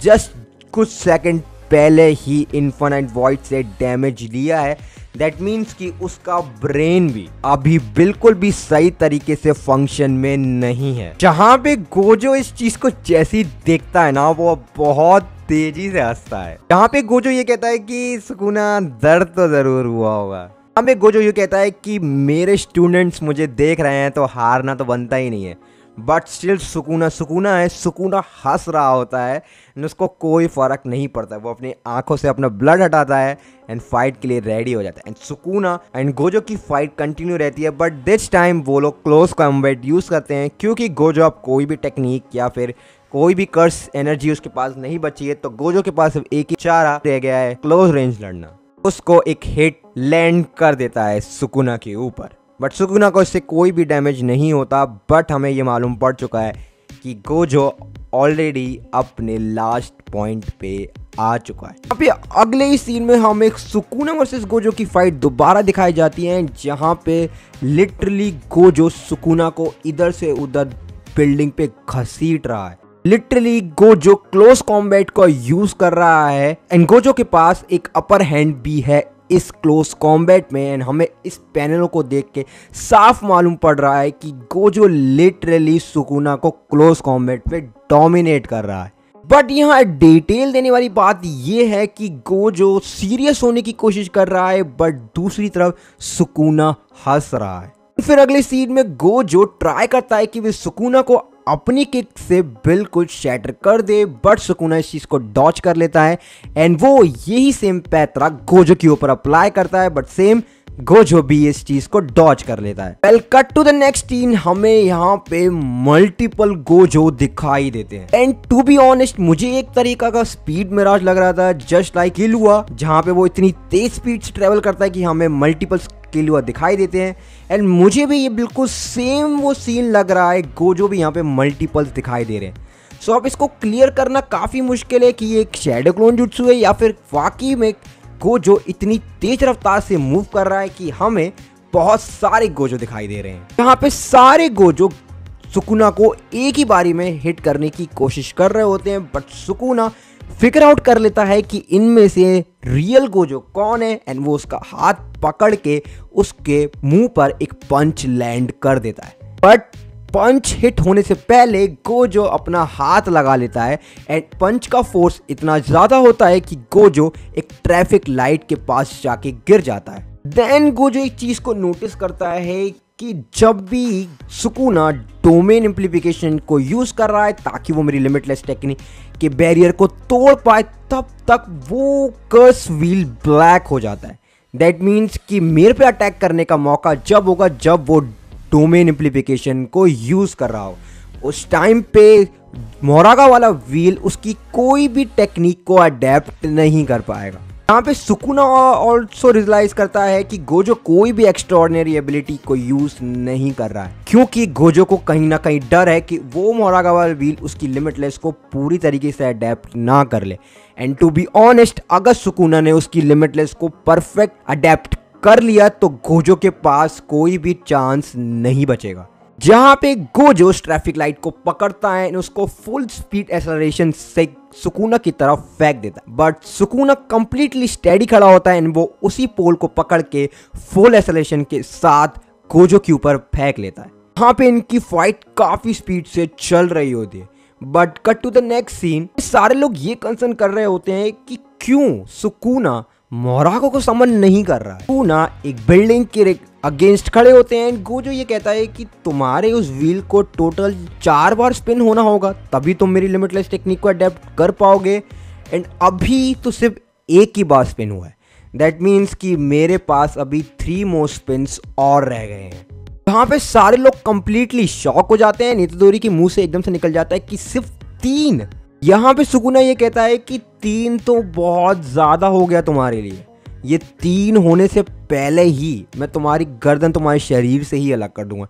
जस्ट कुछ सेकंड पहले ही इन्फिनाइट वॉइड से डैमेज लिया है। दैट मीन्स कि उसका ब्रेन भी अभी बिल्कुल भी सही तरीके से फंक्शन में नहीं है। जहां पे गोजो इस चीज को जैसे ही देखता है ना, वो बहुत तेजी से हंसता है। यहाँ पे गोजो ये कहता है कि सुकुना, दर्द तो जरूर हुआ होगा। यहाँ पे गोजो ये कहता है कि मेरे स्टूडेंट्स मुझे देख रहे हैं तो हारना तो बनता ही नहीं है। बट स्टिल सुकुना है, सुकुना हंस रहा होता है, उसको कोई फर्क नहीं पड़ता। वो अपनी आंखों से अपना ब्लड हटाता है एंड फाइट के लिए रेडी हो जाता है। एंड सुकुना एंड गोजो की फाइट कंटिन्यू रहती है, बट दिस टाइम वो लोग क्लोज कॉम्बैट यूज करते हैं, क्योंकि गोजो अब कोई भी टेक्निक या फिर कोई भी कर्स एनर्जी उसके पास नहीं बची है। तो गोजो के पास सिर्फ एक ही चारा रह गया है, क्लोज रेंज लड़ना। उसको एक हिट लैंड कर देता है सुकुना के ऊपर, बट सुकुना को इससे कोई भी डैमेज नहीं होता। बट हमें ये मालूम पड़ चुका है कि गोजो ऑलरेडी अपने लास्ट पॉइंट पे आ चुका है। यहाँ पे अगले ही सीन में हमें सुकुना वर्सेस गोजो की फाइट दोबारा दिखाई जाती है, जहाँ पे लिटरली गोजो सुकुना को इधर से उधर बिल्डिंग पे घसीट रहा है। लिटरली गोजो क्लोज कॉम्बैट को यूज कर रहा है एंड गोजो के पास एक अपर हैंड भी है इस क्लोज कॉम्बैट में। एंड हमें इस पैनलों को देख के साफ मालूम पड़ रहा है कि गोजो लिटरली सुकुना को क्लोज कॉम्बैट पे डोमिनेट कर रहा है। बट यहाँ डिटेल देने वाली बात यह है कि गोजो सीरियस होने की कोशिश कर रहा है, बट दूसरी तरफ सुकुना हंस रहा है। फिर अगले सीन में गोजो ट्राई करता है कि वे सुकुना को अपनी किक से बिल्कुल शैटर कर दे, बट सुकुना इस चीज को डॉच कर लेता है एंड वो यही सेम पैतरा गोजो के ऊपर अप्लाई करता है, बट सेम गोजो भी इस चीज को डॉच कर लेता है। Well cut to the next scene, हमें यहाँ पे मल्टीपल गोजो दिखाई देते हैं एंड टू बी ऑनेस्ट मुझे एक तरीका का स्पीड मिराज लग रहा था, जस्ट लाइक किलुआ, जहाँ पे वो इतनी तेज स्पीड से ट्रेवल करता है कि हमें मल्टीपल किलुआ दिखाई देते हैं। एंड मुझे भी ये बिल्कुल सेम वो सीन लग रहा है, गोजो भी यहाँ पे मल्टीपल्स दिखाई दे रहे हैं। सो अब इसको क्लियर करना काफी मुश्किल है कि ये एक शैडो क्लोन जुट्सु है या फिर वाकई में गोजो इतनी तेज रफ्तार से मूव कर रहा है कि हमें बहुत सारे गोजो दिखाई दे रहे हैं। यहाँ पे सारे गोजो सुकुना को एक ही बारी में हिट करने की कोशिश कर रहे होते हैं, बट सुकुना फिगर आउट कर लेता है कि इनमें से रियल गोजो कौन है एंड वो उसका हाथ पकड़ के उसके मुंह पर एक पंच लैंड कर देता है। बट पंच हिट होने से पहले गोजो अपना हाथ लगा लेता है एंड पंच का फोर्स इतना ज्यादा होता है कि गोजो एक ट्रैफिक लाइट के पास जाके गिर जाता है। देन गोजो एक चीज को नोटिस करता है कि जब भी सुकुना डोमेन इम्प्लीफिकेशन को यूज कर रहा है ताकि वो मेरी लिमिटलेस टेक्निक के बैरियर को तोड़ पाए, तब तक वो कर्स व्हील ब्लैक हो जाता है। दैट मीन्स कि मेरे पे अटैक करने का मौका जब होगा जब वो डोमेन इम्प्लीफिकेशन को यूज कर रहा हो। उस टाइम पे मोरागा वाला व्हील उसकी कोई भी टेक्निक को अडेप्ट नहीं कर पाएगा। यहाँ पे सुकुना ऑल्सो रियलाइज करता है कि गोजो कोई भी एक्स्ट्राऑर्डिनरी एबिलिटी को यूज नहीं कर रहा है, क्योंकि गोजो को कहीं ना कहीं डर है कि वो मोरागा वाला व्हील उसकी लिमिटलेस को पूरी तरीके से अडेप्ट ना कर ले। एंड टू बी ऑनेस्ट, अगर सुकुना ने उसकी लिमिटलेस को परफेक्ट अडेप्ट कर लिया तो गोजो के पास कोई भी चांस नहीं बचेगा। जहां पे गोजो उस ट्रैफिक लाइट को पकड़ता है और उसको फुल स्पीड एक्सेलरेशन से सुकुना की तरफ फेंक देता है, बट सुकुना कंप्लीटली स्टेडी खड़ा होता है एंड वो उसी पोल को पकड़ के फुल एक्सेलरेशन के साथ गोजो के ऊपर फेंक लेता है। यहाँ पे इनकी फाइट काफी स्पीड से चल रही होती है, but cut to the next scene, सारे लोग ये कंसर्न कर रहे होते हैं कि क्यों सुकुना मोरागा को समन नहीं कर रहा है। सुकुना एक बिल्डिंग के अगेंस्ट खड़े होते हैं। गोजो ये कहता है कि तुम्हारे उस व्हील को टोटल 4 बार स्पिन होना होगा तभी तुम मेरी लिमिटलेस टेक्निक को अडेप्ट कर पाओगे, एंड अभी तो सिर्फ एक ही बार स्पिन हुआ है। दैट मीन्स कि मेरे पास अभी 3 मोर स्पिन्स और रह गए हैं। यहाँ पे सारे लोग कंप्लीटली शॉक हो जाते हैं। नितोदोरी के मुंह से एकदम से निकल जाता है कि सिर्फ 3। यहाँ पे सुकुना ये कहता है कि 3 तो बहुत ज्यादा हो गया तुम्हारे लिए, ये 3 होने से पहले ही मैं तुम्हारी गर्दन तुम्हारे शरीर से ही अलग कर दूंगा।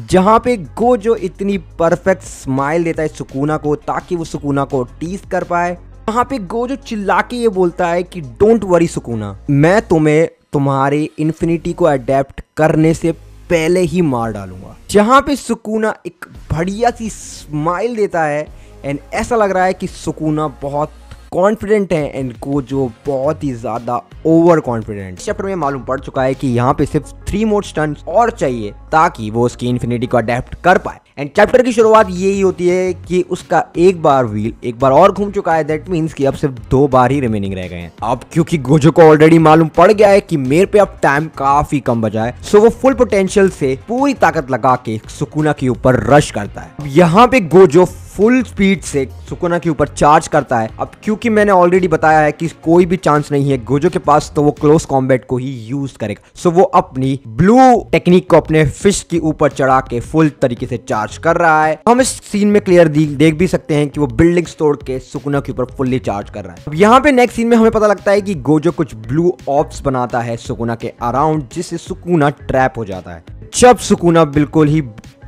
जहाँ पे गोजो इतनी परफेक्ट स्माइल देता है सुकुना को ताकि वो सुकुना को टीज कर पाए। यहाँ पे गोजो चिल्ला के ये बोलता है कि डोंट वरी सुकुना, मैं तुम्हें तुम्हारे इन्फिनिटी को अडेप्ट करने से पहले ही मार डालूंगा। जहाँ पे सुकुना एक बढ़िया सी स्माइल देता है एंड ऐसा लग रहा है कि सुकुना बहुत कॉन्फिडेंट है एंड गोजो बहुत ही ज्यादा ओवर कॉन्फिडेंट। चैप्टर में मालूम पड़ चुका है कि यहाँ पे सिर्फ 3 मोर स्टंट्स और चाहिए ताकि वो उसकी इन्फिनिटी को अडेप्ट कर पाए। एंड चैप्टर की शुरुआत यही होती है कि उसका एक बार व्हील एक बार और घूम चुका है। दैट मीन्स कि अब सिर्फ 2 बार ही रिमेनिंग रह गए हैं। अब क्योंकि गोजो को ऑलरेडी मालूम पड़ गया है कि मेरे पे अब टाइम काफी कम बचा है, सो वो फुल पोटेंशियल से पूरी ताकत लगा के सुकुना के ऊपर रश करता है। यहाँ पे गोजो फुल स्पीड से सुकुना के ऊपर चार्ज करता है। अब क्योंकि मैंने ऑलरेडी बताया है कि कोई भी चांस नहीं है गोजो के पास, तो वो क्लोज कॉम्बैट को ही यूज करेगा। सो वो अपनी ब्लू टेक्निक को अपने फिश के ऊपर चढ़ा के फुल तरीके से चार्ज कर रहा है। हम इस सीन में क्लियर देख भी सकते हैं कि वो बिल्डिंग्स तोड़ के सुकुना के ऊपर फुल्ली चार्ज कर रहा है। अब यहाँ पे नेक्स्ट सीन में हमें पता लगता है कि गोजो कुछ ब्लू ऑप्स बनाता है सुकुना के अराउंड, जिससे सुकुना ट्रैप हो जाता है। जब सुकुना बिल्कुल ही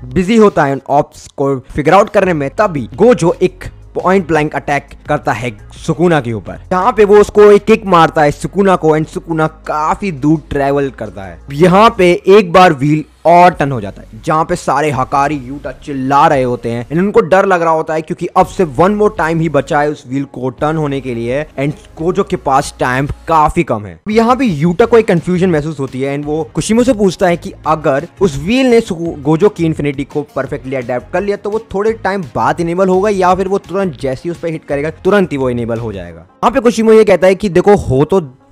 बिजी होता है ऑप्स को फिगर आउट करने में, तभी गोजो एक पॉइंट ब्लैंक अटैक करता है सुकुना के ऊपर। यहाँ पे वो उसको एक किक मारता है सुकुना को एंड सुकुना काफी दूर ट्रेवल करता है। यहाँ पे एक बार व्हील और टर्न हो जाता है जहाँ पे सारे हकारी यूटा चिल्ला रहे होते हैं एंड उनको डर लग रहा होता है क्योंकि अब से वन मोर टाइम ही बचा है उस व्हील को टर्न होने के लिए एंड गोजो के पास टाइम काफी कम है। यहाँ पे यूटा को एक कंफ्यूजन महसूस होती है एंड वो कुशिमो से पूछता है कि अगर उस व्हील ने गोजो की इन्फिनिटी को परफेक्टली अडेप्ट कर लिया तो वो थोड़े टाइम बाद इनेबल होगा या फिर वो तुरंत जैसे ही उस पर हिट करेगा तुरंत ही वो इनेबल हो जाएगा। यहाँ पे कुशिमो ये कहता है कि देखो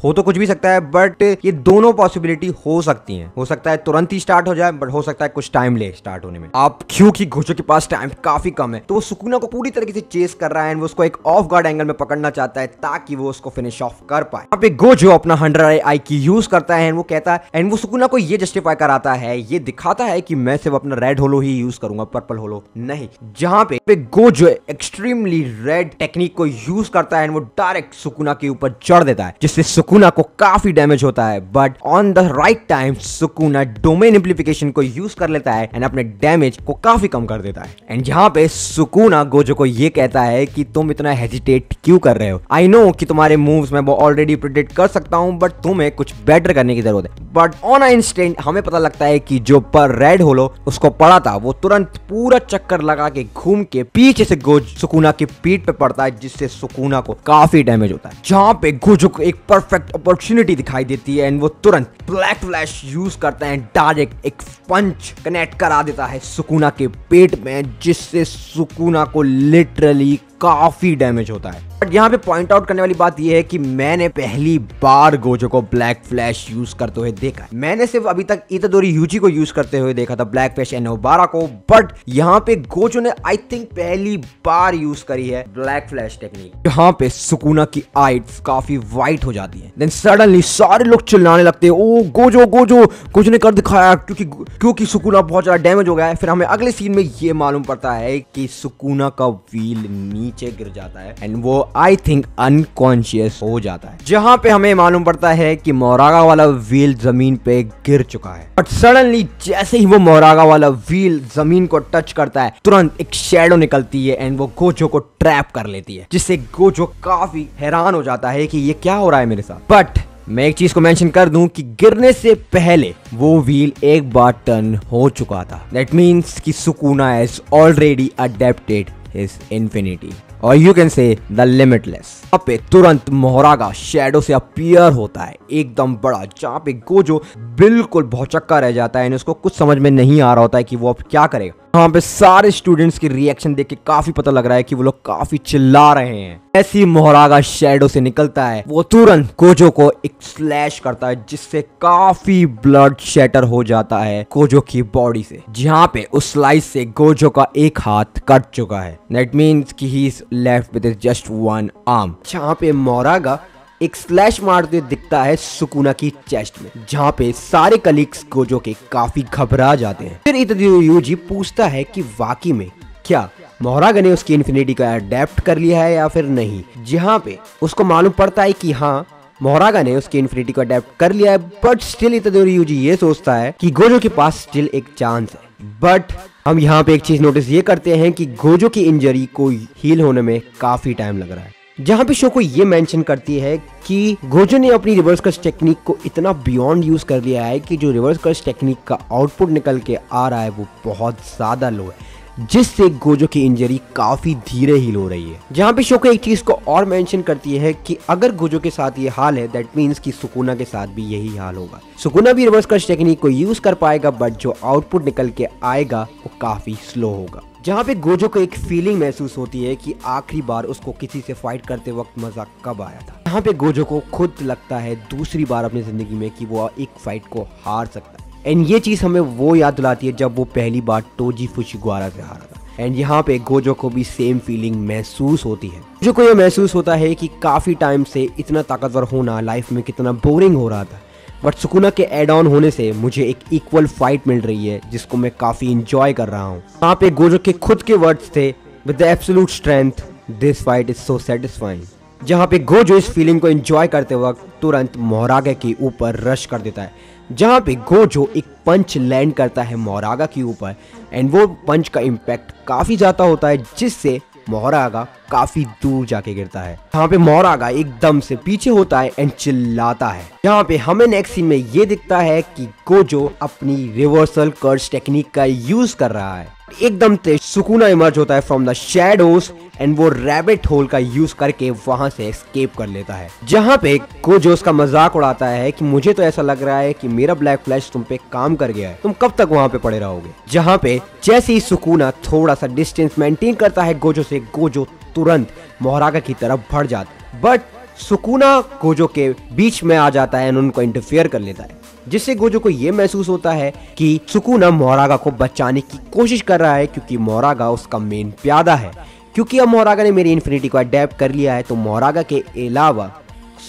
हो तो कुछ भी सकता है बट ये दोनों पॉसिबिलिटी हो सकती हैं। हो सकता है तुरंत ही स्टार्ट हो जाए बट हो सकता है कुछ टाइम ले स्टार्ट होने में। आप क्योंकि गोजो के पास टाइम काफी कम है तो वो सुकुना को पूरी तरीके से चेस कर रहा है एंड वो उसको एक ऑफ गार्ड एंगल में पकड़ना चाहता है ताकि वो उसको फिनिश ऑफ कर पाए। यहाँ पे गोजो अपना 100 आई की यूज करता है एंड वो कहता है एंड वो सुकुना को ये जस्टिफाई कराता है, ये दिखाता है कि मैं सिर्फ अपना रेड होलो ही यूज करूंगा, पर्पल होलो नहीं। जहाँ पे गोजो एक्सट्रीमली रेड टेक्निक को यूज करता है एंड वो डायरेक्ट सुकुना के ऊपर चढ़ देता है जिससे सुकुना को काफी डैमेज होता है but on the right time Sukuna domain amplification को यूज कर लेता है एंड अपने डैमेज को काफी कम कर देता है। एंड यहाँ पे सुकुना गोजो को ये कहता है कि तुम इतना हेजिटेट क्यों कर रहे हो, आई नो कि तुम्हारे मूव्स मैं वो ऑलरेडी प्रिडिक्ट कर सकता हूँ बट तुम्हें कुछ बेटर करने की जरूरत है। बट ऑन इंस्टेंट हमें पता लगता है कि जो पर रेड होलो उसको पड़ा था वो तुरंत पूरा चक्कर लगा के घूम के पीछे से सुकुना की पीठ पे पड़ता है जिससे सुकुना को काफी डैमेज होता है। जहाँ पे गोजो को एक परफेक्ट अपॉर्चुनिटी दिखाई देती है एंड वो तुरंत ब्लैक फ्लैश यूज करता है, डायरेक्ट एक पंच कनेक्ट करा देता है सुकुना के पेट में जिससे सुकुना को लिटरली काफी डैमेज होता है। बट यहाँ पे पॉइंट आउट करने वाली बात यह है कि मैंने पहली बार गोजो को ब्लैक फ्लैश यूज करते हुए देखा है। मैंने सिर्फ अभी तक इतादोरी यूजी को यूज करते हुए देखा था ब्लैक फ्लैश एंड ओबारा को, बट यहाँ पे गोजो ने आई थिंक पहली बार यूज करी है ब्लैक फ्लैश टेक्निक। यहाँ पे सुकुना की आइज काफी वाइट हो जाती है। देन सडनली सारे लोग चिल्लाने लगते हैं, ओ गोजो गोजो गोजो ने कर दिखाया क्योंकि सुकुना बहुत ज्यादा डैमेज हो गया है। फिर हमें अगले सीन में ये मालूम पड़ता है कि सुकुना का व्हील नीचे गिर जाता है एंड वो आई थिंक अनकॉन्शियस हो जाता है। जहां पे हमें मालूम पड़ता है कि मोरागा वाला व्हील जमीन पे गिर चुका है। बट सडनली जैसे ही वो मोरागा वाला व्हील जमीन को टच करता है तुरंत एक शैडो निकलती है एंड वो गोजो को ट्रैप कर लेती है जिससे गोजो काफी हैरान हो जाता है कि ये क्या हो रहा है मेरे साथ। बट मैं एक चीज को मेंशन कर दूं कि गिरने से पहले वो व्हील एक बार टर्न हो चुका था। दैट मीन्स कि Sukuna has already adapted his infinity और you can say the limitless. यहाँ पे तुरंत मोरागा शैडो से अपीयर होता है एकदम बड़ा, जहाँ पे गोजो बिल्कुल भौचक्का रह जाता है। उसको कुछ समझ में नहीं आ रहा होता है कि वो अब क्या करेगा। यहाँ पे सारे स्टूडेंट्स की रिएक्शन देख के काफी पता लग रहा है कि वो लोग काफी चिल्ला रहे हैं। ऐसे ही मोरागा शैडो से निकलता है, वो तुरंत गोजो को एक स्लैश करता है जिससे काफी ब्लड शैटर हो जाता है गोजो की बॉडी से। जहाँ पे उस स्लाइस से गोजो का एक हाथ कट चुका है। दैट मीन्स कि he is left with just one arm. जहाँ पे मोरागा एक स्लैश मारते दिखता है सुकुना की चेस्ट में, जहाँ पे सारे कलीग्स गोजो के काफी घबरा जाते हैं। फिर इतादोरी यूजी पूछता है कि वाकई में क्या मोरागा ने उसकी इन्फिनिटी का अडेप्ट कर लिया है या फिर नहीं। जहाँ पे उसको मालूम पड़ता है कि हाँ मोरागा ने उसकी इन्फिनिटी को अडेप्ट कर लिया है, बट स्टिल इतादोरी यूजी ये सोचता है कि गोजो के पास स्टिल एक चांस है। बट हम यहाँ पे एक चीज नोटिस ये करते हैं कि गोजो की इंजरी को हील होने में काफी टाइम लग रहा है। जहाँ पे शो को ये मेंशन करती है कि गोजो ने अपनी रिवर्स कर्स टेक्निक को इतना बियॉन्ड यूज कर लिया है कि जो रिवर्स कर्स टेक्निक का आउटपुट निकल के आ रहा है वो बहुत ज्यादा लो है, जिससे गोजो की इंजरी काफी धीरे हील हो रही है। जहाँ पे शो को एक चीज को और मेंशन करती है कि अगर गोजो के साथ ये हाल है दैट मीन्स कि सुकुना के साथ भी यही हाल होगा। सुकुना भी रिवर्स कर्स टेक्निक को यूज कर पाएगा बट जो आउटपुट निकल के आएगा वो काफी स्लो होगा। जहाँ पे गोजो को एक फीलिंग महसूस होती है कि आखिरी बार उसको किसी से फाइट करते वक्त मजा कब आया था। यहाँ पे गोजो को खुद लगता है दूसरी बार अपनी जिंदगी में कि वो एक फाइट को हार सकता है। एंड ये चीज हमें वो याद दिलाती है जब वो पहली बार टोजी फुशिगवारा से हारा था। एंड यहाँ पे गोजो को भी सेम फीलिंग महसूस होती है। गोजो को ये महसूस होता है कि काफी टाइम से इतना ताकतवर होना लाइफ में कितना बोरिंग हो रहा था, बट सुकुना के एड ऑन होने से मुझे एक इक्वल फाइट मिल रही है जिसको मैं काफी इंजॉय कर रहा हूँ। यहाँ पे गोजो के खुद के वर्ड्स थे, with the absolute strength this fight is so satisfying. जहाँ पे गोजो इस फीलिंग को एंजॉय करते वक्त तुरंत मोरागा के ऊपर रश कर देता है, जहाँ पे गोजो एक पंच लैंड करता है मोरागा के ऊपर एंड वो पंच का इम्पैक्ट काफी ज्यादा होता है जिससे मोरागा काफी दूर जाके गिरता है। यहाँ पे मोरागा एकदम से पीछे होता है एंड चिल्लाता है। यहाँ पे हमें नेक्स्ट सीन में ये दिखता है कि गोजो अपनी रिवर्सल कर्स टेक्निक का यूज कर रहा है। एकदम से सुकुना इमर्ज होता है फ्रॉम द शैडोज एंड वो रैबिट होल का यूज करके वहां से एस्केप कर लेता है। जहां पे गोजो उसका मजाक उड़ाता है कि मुझे तो ऐसा लग रहा है कि मेरा ब्लैक फ्लैश तुम पे काम कर गया है, तुम कब तक वहां पे पड़े रहोगे। जहां पे जैसे ही सुकुना थोड़ा सा डिस्टेंस मेंटेन करता है गोजो से, गोजो तुरंत मोरागा की तरफ बढ़ जाता है, बट सुकुना गोजो के बीच में आ जाता है और उनको इंटरफेयर कर लेता है, जिससे गोजो को यह महसूस होता है कि सुकुना मोरागा को बचाने की कोशिश कर रहा है, क्योंकि मोरागा उसका मेन प्यादा है। क्योंकि अब मोरागा ने मेरी इन्फिनिटी को अडेप्ट कर लिया है तो मोरागा के अलावा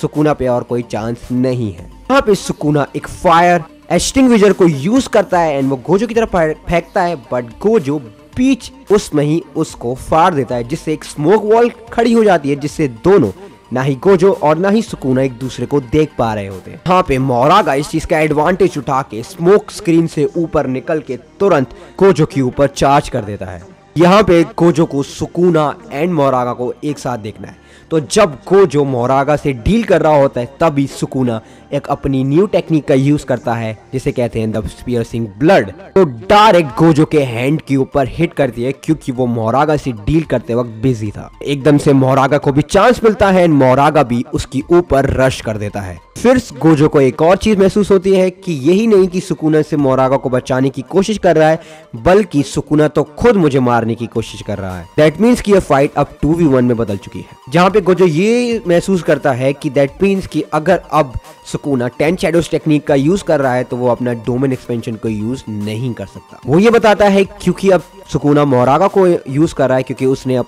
सुकुना पे और कोई चांस नहीं है। यहाँ पे सुकुना एक फायर एक्सटिंग्विशर को यूज करता है एंड वो गोजो की तरफ फेंकता है, बट गोजो बीच उसमें ही उसको फाड़ देता है, जिससे एक स्मोक वॉल खड़ी हो जाती है, जिससे दोनों ना ही गोजो और ना ही सुकुना एक दूसरे को देख पा रहे होते हैं। यहाँ पे मोरागा इस चीज का एडवांटेज उठा के स्मोक स्क्रीन से ऊपर निकल के तुरंत गोजो के ऊपर चार्ज कर देता है। यहाँ पे गोजो को सुकुना एंड मोरागा को एक साथ देखना है, तो जब गोजो मोरागा से डील कर रहा होता है तभी सुकुना एक अपनी न्यू टेक्निक का यूज करता है, जिसे कहते हैं द पियर्सिंग ब्लड, तो डायरेक्ट गोजो के हैंड के ऊपर हिट करती है, क्योंकि वो मोरागा से डील करते वक्त बिजी था। एकदम से मोरागा को भी चांस मिलता है, मोरागा भी उसकी ऊपर रश कर देता है। फिर गोजो को एक और चीज महसूस होती है कि यही नहीं कि सुकुना से मोरागा को बचाने की कोशिश कर रहा है, बल्कि सुकुना तो खुद मुझे मारने की कोशिश कर रहा है। दैट मीन्स कि यह फाइट अब 2v1 में बदल चुकी है, जहां पे गोजो ये महसूस करता है कि दैट मीन्स कि अगर अब सुकुना 10 शैडोज टेक्निक का यूज कर रहा है तो वो अपना डोमेन एक्सपेंशन को यूज नहीं कर सकता। वो ये बताता है क्योंकि अब सुकुना मोरागा को यूज कर रहा है, क्योंकि उसने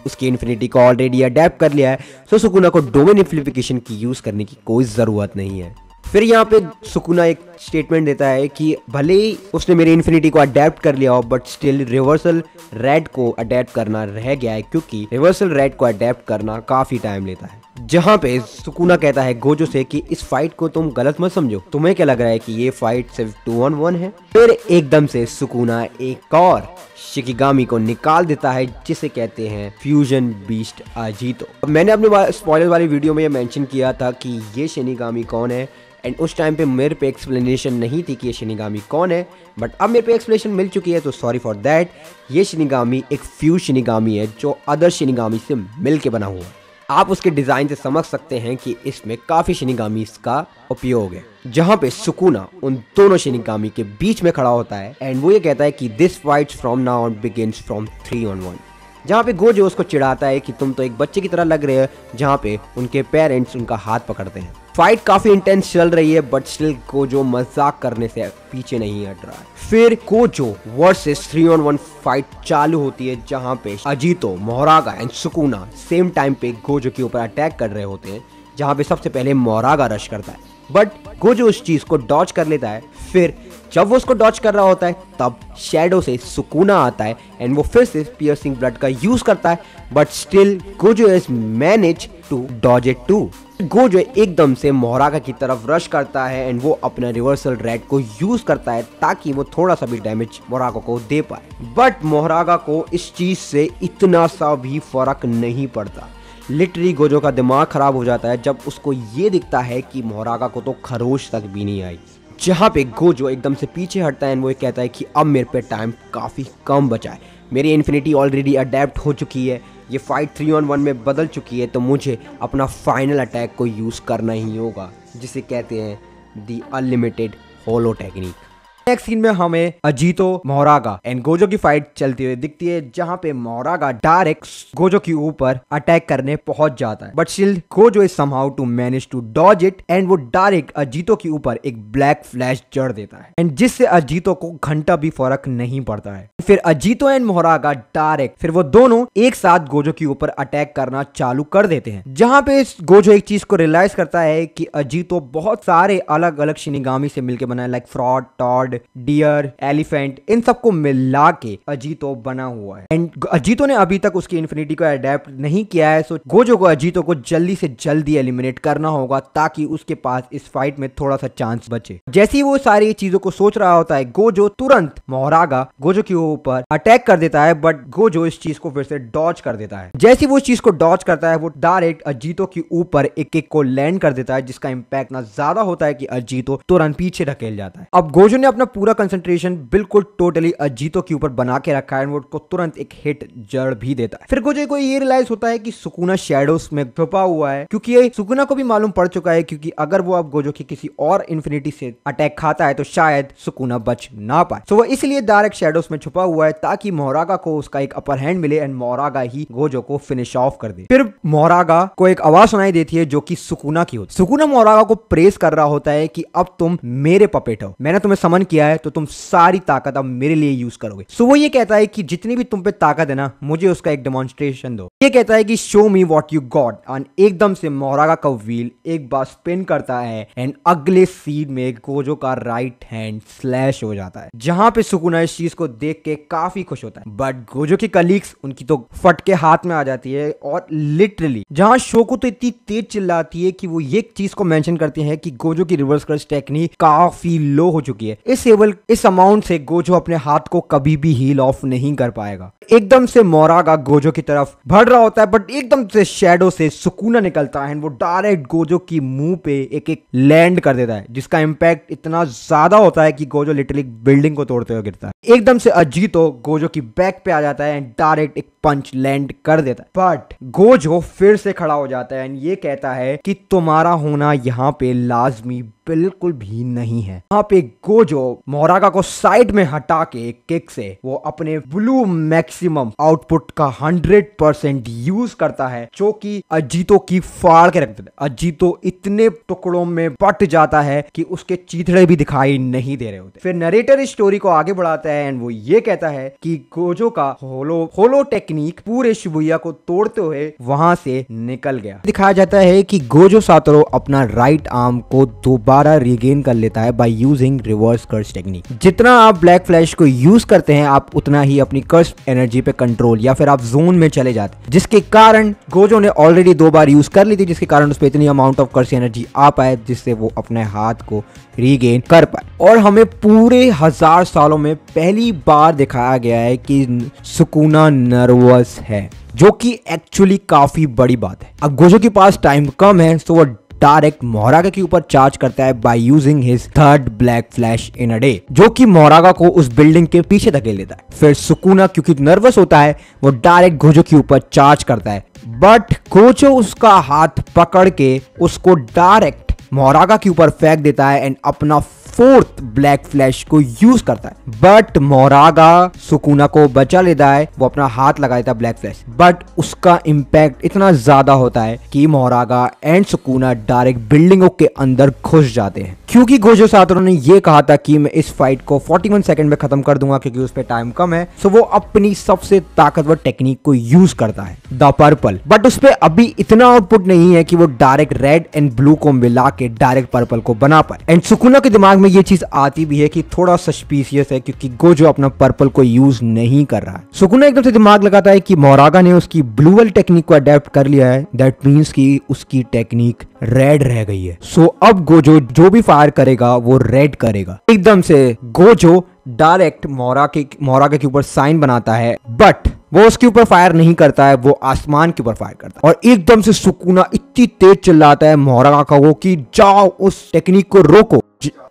उसकी इन्फिनिटी को ऑलरेडी अडेप्ट कर लिया है, तो सुकुना को डोमेन एम्प्लीफिकेशन की यूज करने की कोई जरूरत नहीं है। फिर यहाँ पे सुकुना एक स्टेटमेंट देता है कि भले ही उसने मेरी इन्फिनिटी को अडेप्ट कर लिया हो, बट स्टिल रिवर्सल रेड को अडेप्ट करना रह गया है, क्योंकि रिवर्सल रेड को अडेप्ट करना काफी टाइम लेता है। जहाँ पे सुकुना कहता है गोजो से कि इस फाइट को तुम गलत मत समझो, तुम्हें क्या लग रहा है कि ये फाइट सिर्फ 2-on-1 है। फिर एकदम से सुकुना एक और शिकिगामी को निकाल देता है, जिसे कहते हैं फ्यूजन बीस्ट अजीतो। मैंने अपने स्पॉइलर वाली वीडियो में ये मेंशन किया था कि ये शिनिगामी कौन है, एंड उस टाइम पे मेरे पे एक्सप्लेनेशन नहीं थी कि ये शिनिगामी कौन है, बट अब मेरे पे एक्सप्लेनेशन मिल चुकी है, तो सॉरी फॉर दैट। ये शिनिगामी एक फ्यूज शिनिगामी है जो अदर शिनिगामी से मिल के बना हुआ है। आप उसके डिजाइन से समझ सकते हैं कि इसमें काफी शिनिगामी का उपयोग है। जहां पे सुकुना उन दोनों शिनिगामी के बीच में खड़ा होता है एंड वो ये कहता है कि this fight from now on begins from 3-on-1। जहाँ पे गोजो उसको चिढ़ाता है कि तुम तो एक बच्चे की तरह लग रहे हो, जहाँ पे उनके पेरेंट्स उनका हाथ पकड़ते हैं। फाइट काफी इंटेंस चल रही है, बट स्टिल गोजो मजाक करने से पीछे नहीं हट रहा है। फिर गोजो वर्सेस 3-on-1 फाइट चालू होती है, जहाँ पे अजीतो, मोरागा एंड सुकुना सेम टाइम पे गोजो के ऊपर अटैक कर रहे होते हैं, जहाँ पे सबसे पहले मोरागा रश करता है, बट गोजो उस चीज को डॉज कर लेता है। फिर जब वो उसको डॉज कर रहा होता है तब शैडो से सुकुना आता है एंड वो फिर से पियर्सिंग ब्लड का यूज करता है, but still Gojo has manage to dodge it too. Gojo एकदम से मोरागा की तरफ रश करता है एंड वो अपना रिवर्सल रेड को यूज करता है ताकि वो थोड़ा सा भी डैमेज मोरागा को दे पाए, बट मोरागा को इस चीज से इतना सा भी फर्क नहीं पड़ता। लिटरली गोजो का दिमाग खराब हो जाता है जब उसको ये दिखता है कि मोरागा को तो खरोच तक भी नहीं आई। जहाँ पे गोजो एकदम से पीछे हटता है एंड वो कहता है कि अब मेरे पे टाइम काफ़ी कम बचा है, मेरी इन्फिनिटी ऑलरेडी अडेप्ट हो चुकी है, ये फाइट 3-on-1 में बदल चुकी है, तो मुझे अपना फाइनल अटैक को यूज़ करना ही होगा, जिसे कहते हैं the unlimited hollow technique. Next scene में हमें अजीतो, मोरागा एंड गोजो की फाइट चलती हुई दिखती है, जहां पे मोरागा डायरेक्ट गोजो के ऊपर अटैक करने पहुंच जाता है, but still Gojo is somehow to manage to dodge it and वो डायरेक्ट अजीतो के ऊपर एक ब्लैक फ्लैश जड़ देता है एंड जिससे अजीतो को घंटा भी फर्क नहीं पड़ता है। फिर अजीतो एंड मोरागा डायरेक्ट फिर वो दोनों एक साथ गोजो के ऊपर अटैक करना चालू कर देते हैं, जहां पे गोजो एक चीज को रियलाइज करता है कि अजीतो बहुत सारे अलग अलग शिनिगामी से मिलकर बना है, like frog, toad bird, deer, elephant, इन सबको मिला के अजीतो बना हुआ है। एंड अजीतो ने अभी तक उसकी इन्फिनिटी को अडेप्ट नहीं किया है, सो गोजो को अजीतो को जल्दी से जल्दी एलिमिनेट करना होगा ताकि उसके पास इस फाइट में थोड़ा सा चांस बचे। जैसे ही वो सारी चीजों को सोच रहा होता है, गोजो तुरंत मोरागा गोजो के ऊपर अटैक कर देता है, बट गोजो इस चीज को फिर से डॉज कर देता है। जैसे ही वो इस चीज को डॉज करता है, वो डायरेक्ट अजीतो के ऊपर एक किक को लैंड कर देता है, जिसका इंपैक्ट ना ज्यादा होता है कि अजीतो तुरंत पीछे ढकेल जाता है। अब गोजो ने अपना पूरा कंसंट्रेशन बिल्कुल टोटली अजीतो के ऊपर बना के रखा है, वो उसको तुरंत एक हिट जड़ भी देता है। फिर गोजो को ये रियलाइज होता है कि सुकुना शैडोज में छुपा हुआ है, क्योंकि ये सुकुना को भी मालूम पड़ चुका है, क्योंकि अगर वो अब गोजो की किसी और इन्फिनिटी से अटैक खाता है तो शायद सुकुना बच ना पाए। सो वो इसलिए डायरेक्ट शैडोज में छुपा हुआ है ताकि मोरागा को उसका एक अपर हैंड मिले एंड मोरागा ही गोजो को फिनिश ऑफ कर दे। फिर मोरागा को एक आवाज सुनाई देती है जो कि सुकुना की होती है। सुकुना मोरागा को प्रेस कर रहा होता है कि अब तुम मेरे पपेट हो, मैंने तुम्हें समन किया है तो तुम सारी ताकत अब मेरे लिए यूज करोगे। सो वो ये कहता है कि जितनी भी तुम पे ताकत है ना, मुझे उसका एक डेमोन्स्ट्रेशन दो। ये कहता है कि show me what you got. And एकदम से मोरागा का व्हील एक बार स्पिन करता है एंड अगले सीन में गोजो का राइट हैंड स्लैश हो जाता है, जहां पे सुकुना इस चीज को देख के काफी खुश होता है। बट गोजो की कलीग्स उनकी तो फट के हाथ में आ जाती है और लिटरली जहां शोको तो इतनी तेज चिल्लाती है कि वो ये चीज को मेंशन करती है कि गोजो की रिवर्स क्रश टेक्निक काफी लो हो चुकी है। इस अमाउंट से गोजो अपने हाथ को कभी भी हील ऑफ नहीं कर पाएगा। एकदम से मोरागा गोजो की तरफ बढ़ रहा होता है, बट एकदम से शैडो से सुकुना निकलता है, वो डायरेक्ट गोजो की मुंह पे एक एक लैंड कर देता है, जिसका इंपैक्ट इतना ज्यादा होता है कि गोजो लिटरली बिल्डिंग को तोड़ते हुए गिरता है। एकदम से अजीतो गोजो की बैक पे आ जाता है एंड डायरेक्ट एक पंच लैंड कर देता है, बट गोजो फिर से खड़ा हो जाता है एंड ये कहता है कि तुम्हारा होना यहाँ पे लाजमी बिल्कुल भी नहीं है। यहाँ पे गोजो मोरागा को साइड में हटा के किक से वो अपने ब्लू मैक्सिमम आउटपुट का 100% यूज करता है, जो कि अजीतो की फाड़ के रख देता है। अजीतो इतने टुकड़ों में बट जाता है कि उसके चीथड़े भी दिखाई नहीं दे रहे होते। फिर नरेटर इस स्टोरी को आगे बढ़ाता है एंड वो ये कहता है कि गोजो का होलो टेक्निक पूरे शिबुया को तोड़ते हुए वहां से निकल गया। दिखाया जाता है कि गोजो सातोरो अपना राइट आर्म को दोबारा रिगेन कर लेता है by using reverse curse technique. जितना आप ब्लैक फ्लैश को यूज करते हैं, आप उतना ही अपनी कर्स एनर्जी पे कंट्रोल या फिर आप जोन में चले जाते हैं, जिसके कारण गोजो ने ऑलरेडी 2 बार यूज कर ली थी, जिसके कारण उस पर इतनी अमाउंट ऑफ कर्स एनर्जी आ पाए जिससे वो अपने हाथ को रीगेन कर पाए। और हमें पूरे 1000 सालों में पहली बार दिखाया गया है कि सुकुना नर्वस है, जो कि एक्चुअली काफी बड़ी बात है। अब गोजो के पास टाइम कम है, तो वो डायरेक्ट मोरागा के ऊपर चार्ज करता है by using his third black flash in a day, जो कि मोरागा को उस बिल्डिंग के पीछे धकेल देता है। फिर सुकुना क्योंकि नर्वस होता है, वो डायरेक्ट गोजो के ऊपर चार्ज करता है, बट गोजो उसका हाथ पकड़ के उसको डायरेक्ट मोरागा के ऊपर फेंक देता है एंड अपना 4th ब्लैक फ्लैश को यूज करता है। बट मोरागा सुकुना को बचा लेता है, वो अपना हाथ लगा देता है ब्लैक फ्लैश, बट उसका इंपैक्ट इतना ज्यादा होता है कि मोरागा एंड सुकुना डायरेक्ट बिल्डिंगों के अंदर घुस जाते हैं। क्योंकि गोजो सातोरो ने ये कहा था कि मैं इस फाइट को 41 सेकंड में खत्म कर दूंगा क्योंकि उस पर टाइम कम है, सो वो अपनी सबसे ताकतवर टेक्निक को यूज करता है, द पर्पल। बट उस पर अभी इतना आउटपुट नहीं है कि वो डायरेक्ट रेड एंड ब्लू को मिला के डायरेक्ट पर्पल को बना पाए। एंड सुकुना के दिमाग में ये चीज आती भी है कि थोड़ा सस्पिशियस है क्योंकि गोजो अपना पर्पल को यूज नहीं कर रहा है। सुकुना एकदम से दिमाग लगाता है कि मोरागा ने उसकी ब्लू वाली टेक्निक को अडेप्ट कर लिया है, दैट मींस कि उसकी टेक्निक रेड रह गई है। सो अब गोजो जो भी फायर करेगा वो रेड करेगा। एकदम से गोजो डायरेक्ट मोरागा के ऊपर साइन बनाता है, बट वो उसके ऊपर फायर नहीं करता है, वो आसमान के ऊपर फायर करता है। और एकदम से सुकुना इतनी तेज चिल्लाता है मोरागा का वो कि जाओ उस टेक्निक को रोको।